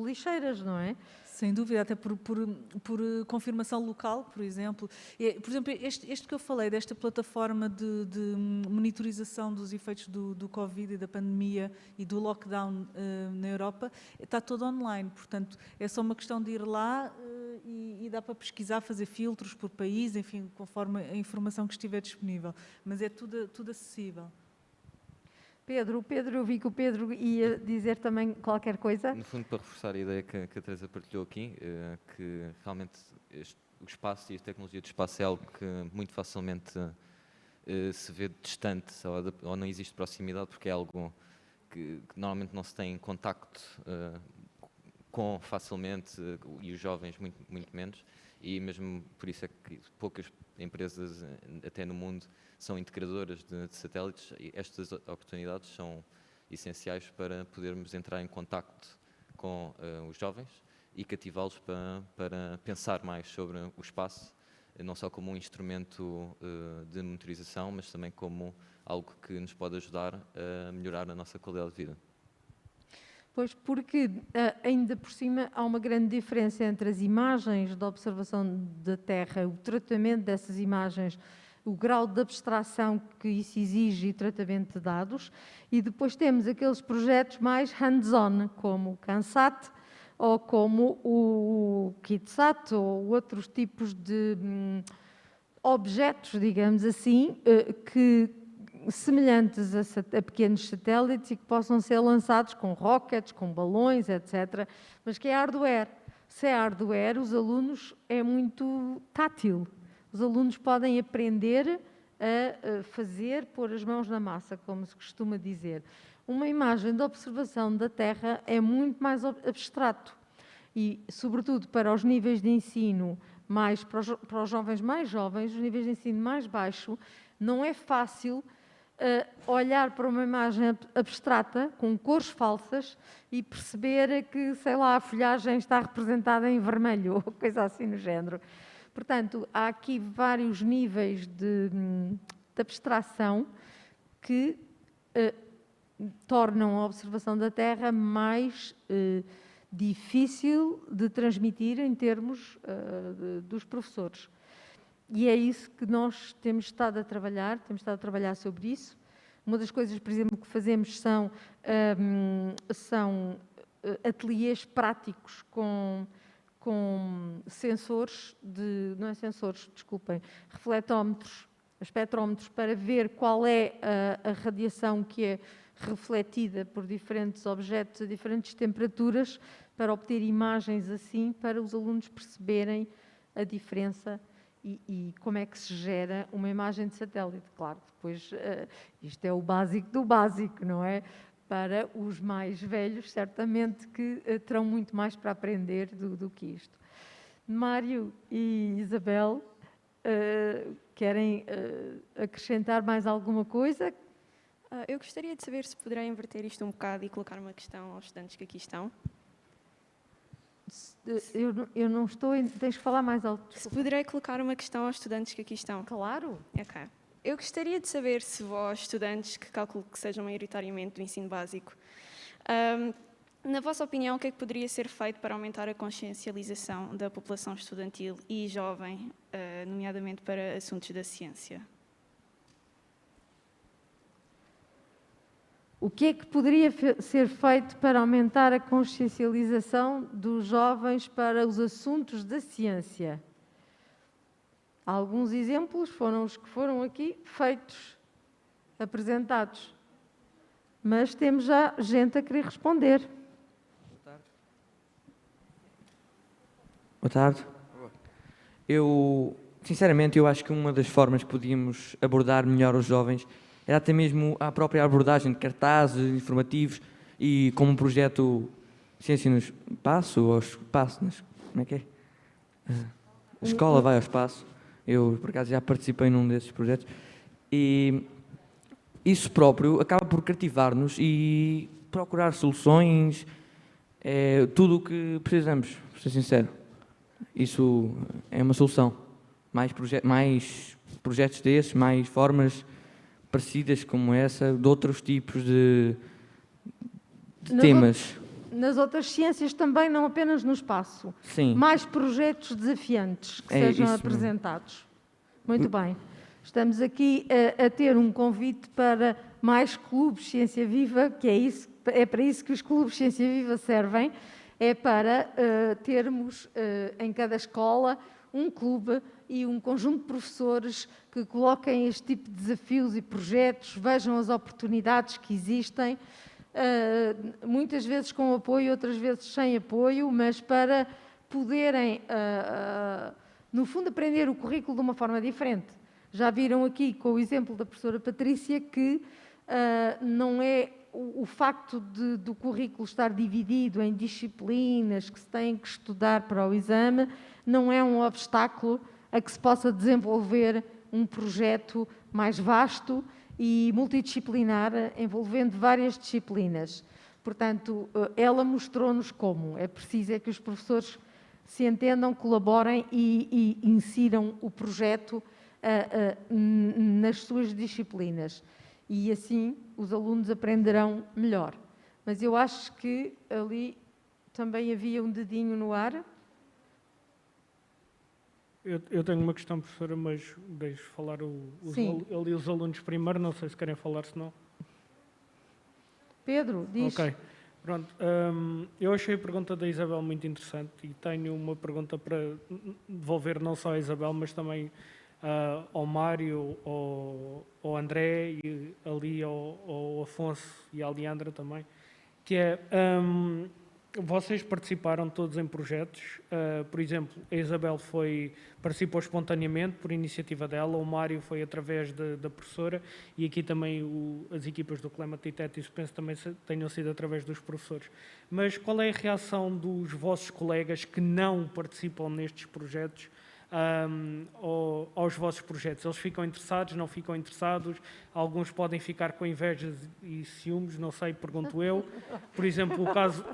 lixeiras, não é? Sem dúvida, até por confirmação local, por exemplo. Por exemplo, este que eu falei, desta plataforma de monitorização dos efeitos do Covid e da pandemia e do lockdown na Europa, está todo online, portanto, é só uma questão de ir lá e dá para pesquisar, fazer filtros por país, enfim, conforme a informação que estiver disponível, mas é tudo acessível. Pedro, eu vi que o Pedro ia dizer também qualquer coisa. No fundo, para reforçar a ideia que a Teresa partilhou aqui, que realmente o espaço e a tecnologia do espaço é algo que muito facilmente se vê distante ou não existe proximidade, porque é algo que normalmente não se tem contacto com facilmente, e os jovens muito menos, e mesmo por isso é que poucas empresas, até no mundo, são integradoras de satélites, e estas oportunidades são essenciais para podermos entrar em contacto com os jovens e cativá-los para pensar mais sobre o espaço, não só como um instrumento de monitorização, mas também como algo que nos pode ajudar a melhorar a nossa qualidade de vida. Pois, porque ainda por cima há uma grande diferença entre as imagens da observação da Terra, o tratamento dessas imagens, o grau de abstração que isso exige e tratamento de dados, e depois temos aqueles projetos mais hands-on, como o CANSAT, ou como o KITSAT, ou outros tipos de objetos, digamos assim, semelhantes a pequenos satélites e que possam ser lançados com rockets, com balões, etc., mas que é hardware. Se é hardware, os alunos é muito tátil. Os alunos podem aprender a fazer, pôr as mãos na massa, como se costuma dizer. Uma imagem de observação da Terra é muito mais abstrato e, sobretudo, para os níveis de ensino, para os jovens mais jovens, os níveis de ensino mais baixo, não é fácil olhar para uma imagem abstrata, com cores falsas, e perceber que, sei lá, a folhagem está representada em vermelho, ou coisa assim no género. Portanto, há aqui vários níveis de abstração que tornam a observação da Terra mais difícil de transmitir em termos dos professores. E é isso que nós temos estado a trabalhar sobre isso. Uma das coisas, por exemplo, que fazemos são ateliês práticos com sensores não é sensores, desculpem, refletómetros, espectrómetros, para ver qual é a radiação que é refletida por diferentes objetos a diferentes temperaturas, para obter imagens assim, para os alunos perceberem a diferença e como é que se gera uma imagem de satélite. Claro, depois isto é o básico do básico, não é? Para os mais velhos, certamente que terão muito mais para aprender do que isto. Mário e Isabel, querem acrescentar mais alguma coisa? Eu gostaria de saber se poderá inverter isto um bocado e colocar uma questão aos estudantes que aqui estão. Eu não estou... Tens que falar mais alto. Se poderei colocar uma questão aos estudantes que aqui estão. Claro. Ok. Eu gostaria de saber se vós, estudantes, que calculo que sejam maioritariamente do ensino básico, na vossa opinião, o que é que poderia ser feito para aumentar a consciencialização da população estudantil e jovem, nomeadamente para assuntos da ciência? O que é que poderia ser feito para aumentar a consciencialização dos jovens para os assuntos da ciência? Alguns exemplos foram os que foram aqui feitos, apresentados. Mas temos já gente a querer responder. Boa tarde. Sinceramente, eu acho que uma das formas que podíamos abordar melhor os jovens era até mesmo a própria abordagem de cartazes informativos e como um projeto Ciência no Espaço, ou Espaço, como é que é? A escola vai ao espaço. Eu, por acaso, já participei num desses projetos. E isso próprio acaba por cativar-nos e procurar soluções, tudo o que precisamos, para ser sincero. Isso é uma solução. Mais projetos desses, mais formas parecidas como essa, de outros tipos de temas. Nas outras ciências também, não apenas no espaço. Sim. Mais projetos desafiantes que sejam apresentados. Muito bem. Estamos aqui a ter um convite para mais clubes Ciência Viva, que é para isso que os clubes Ciência Viva servem, é para termos em cada escola um clube e um conjunto de professores que coloquem este tipo de desafios e projetos, vejam as oportunidades que existem, muitas vezes com apoio, outras vezes sem apoio, mas para poderem, no fundo, aprender o currículo de uma forma diferente. Já viram aqui, com o exemplo da professora Patrícia, que não é o facto do currículo estar dividido em disciplinas que se têm que estudar para o exame, não é um obstáculo a que se possa desenvolver um projeto mais vasto e multidisciplinar, envolvendo várias disciplinas. Portanto, ela mostrou-nos como. É preciso que os professores se entendam, colaborem e insiram o projeto nas suas disciplinas. E assim os alunos aprenderão melhor. Mas eu acho que ali também havia um dedinho no ar. Eu tenho uma questão, professora, mas deixo falar os alunos primeiro, não sei se querem falar, se não. Pedro, diz. Ok, pronto. Eu achei a pergunta da Isabel muito interessante e tenho uma pergunta para devolver não só à Isabel, mas também ao Mário, ao André, e ali ao Afonso e à Leandra também, que é... vocês participaram todos em projetos, por exemplo, a Isabel participou espontaneamente por iniciativa dela, o Mário foi através da professora e aqui também as equipas do Climate Detectives penso também tenham sido através dos professores. Mas qual é a reação dos vossos colegas que não participam nestes projetos aos vossos projetos? Eles ficam interessados, não ficam interessados? Alguns podem ficar com invejas e ciúmes, não sei, pergunto eu. Por exemplo,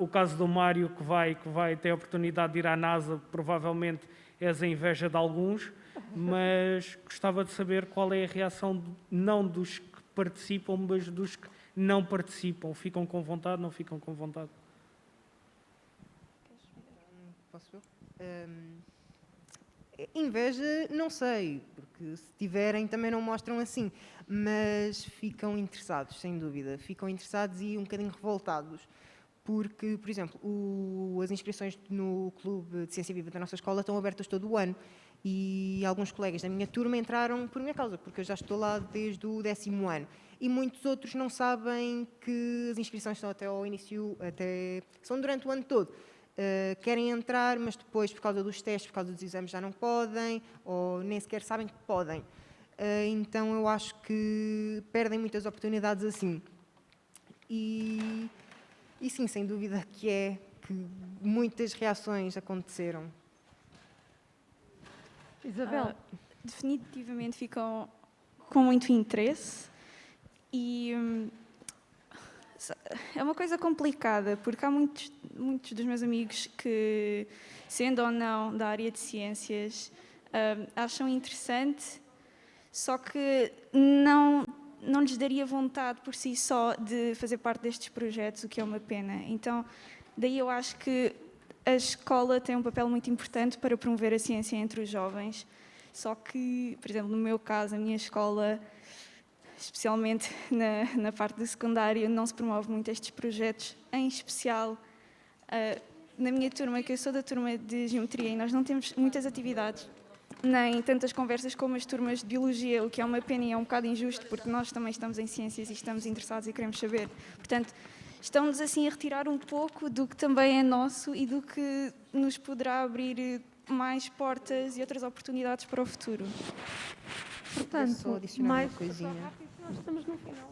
o caso do Mário, que vai ter a oportunidade de ir à NASA, provavelmente é a inveja de alguns, mas gostava de saber qual é a reação, não dos que participam, mas dos que não participam. Ficam com vontade, não ficam com vontade? Posso eu? Inveja, não sei, porque porque se tiverem também não mostram assim, mas ficam interessados, sem dúvida, ficam interessados e um bocadinho revoltados, porque, por exemplo, as inscrições no Clube de Ciência Viva da nossa escola estão abertas todo o ano e alguns colegas da minha turma entraram por minha causa, porque eu já estou lá desde o 10º ano. E muitos outros não sabem que as inscrições são até ao início, são durante o ano todo. Querem entrar, mas depois, por causa dos testes, por causa dos exames, já não podem, ou nem sequer sabem que podem. Então, eu acho que perdem muitas oportunidades assim. E sim, sem dúvida que muitas reações aconteceram. Isabel? Definitivamente ficam com muito interesse e é uma coisa complicada, porque há muitos dos meus amigos que, sendo ou não da área de ciências, acham interessante, só que não lhes daria vontade por si só de fazer parte destes projetos, o que é uma pena. Então, daí eu acho que a escola tem um papel muito importante para promover a ciência entre os jovens, só que, por exemplo, no meu caso, a minha escola, especialmente na parte do secundário, não se promove muito estes projetos, em especial na minha turma, que eu sou da turma de Geometria, e nós não temos muitas atividades, nem tantas conversas como as turmas de Biologia, o que é uma pena e é um bocado injusto, porque nós também estamos em Ciências e estamos interessados e queremos saber. Portanto, estão-nos assim a retirar um pouco do que também é nosso e do que nos poderá abrir mais portas e outras oportunidades para o futuro. Portanto, só adicionar uma coisinha. Nós estamos no final.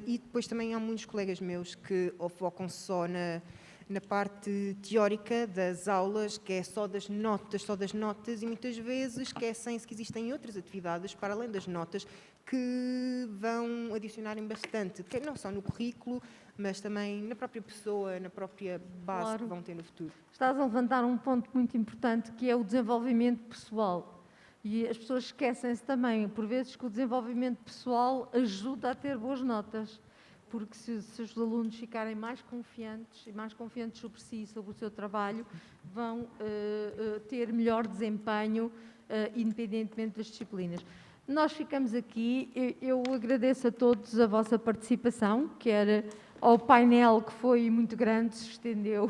E depois também há muitos colegas meus que focam só na parte teórica das aulas, que é só das notas, e muitas vezes esquecem-se que existem outras atividades para além das notas que vão adicionarem bastante, não só no currículo, mas também na própria pessoa, na própria base, claro, que vão ter no futuro. Estás a levantar um ponto muito importante, que é o desenvolvimento pessoal. E as pessoas esquecem-se também, por vezes, que o desenvolvimento pessoal ajuda a ter boas notas, porque se os alunos ficarem mais confiantes sobre si, sobre o seu trabalho, vão ter melhor desempenho, independentemente das disciplinas. Nós ficamos aqui. Eu agradeço a todos a vossa participação, quer ao painel, que foi muito grande, se estendeu,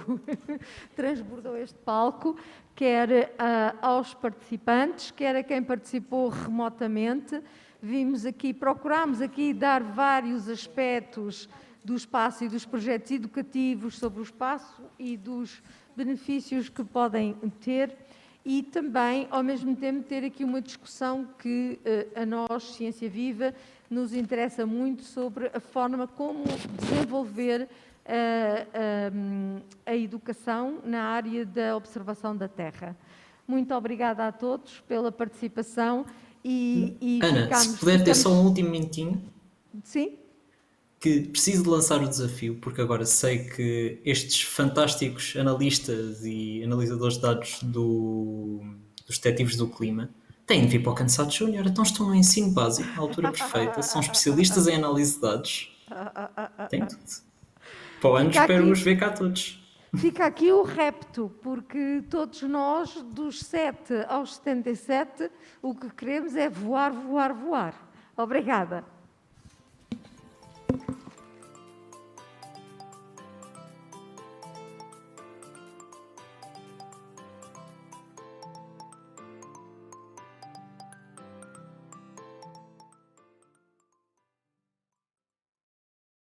transbordou este palco, quer aos participantes, quer a quem participou remotamente. Procurámos aqui dar vários aspectos do espaço e dos projetos educativos sobre o espaço e dos benefícios que podem ter. E também, ao mesmo tempo, ter aqui uma discussão que a nós, Ciência Viva, nos interessa muito, sobre a forma como desenvolver a educação na área da observação da Terra. Muito obrigada a todos pela participação e Ana, se puder ter só um último minutinho. Sim? Que preciso de lançar o desafio, porque agora sei que estes fantásticos analistas e analisadores de dados dos detetives do clima têm de vir para o Cansados Júnior, então estão no ensino básico, na altura perfeita, são especialistas em análise de dados. Tem tudo. Para o ano espero-os ver cá todos. Fica aqui o repto, porque todos nós, dos 7 aos 77, o que queremos é voar, voar, voar. Obrigada.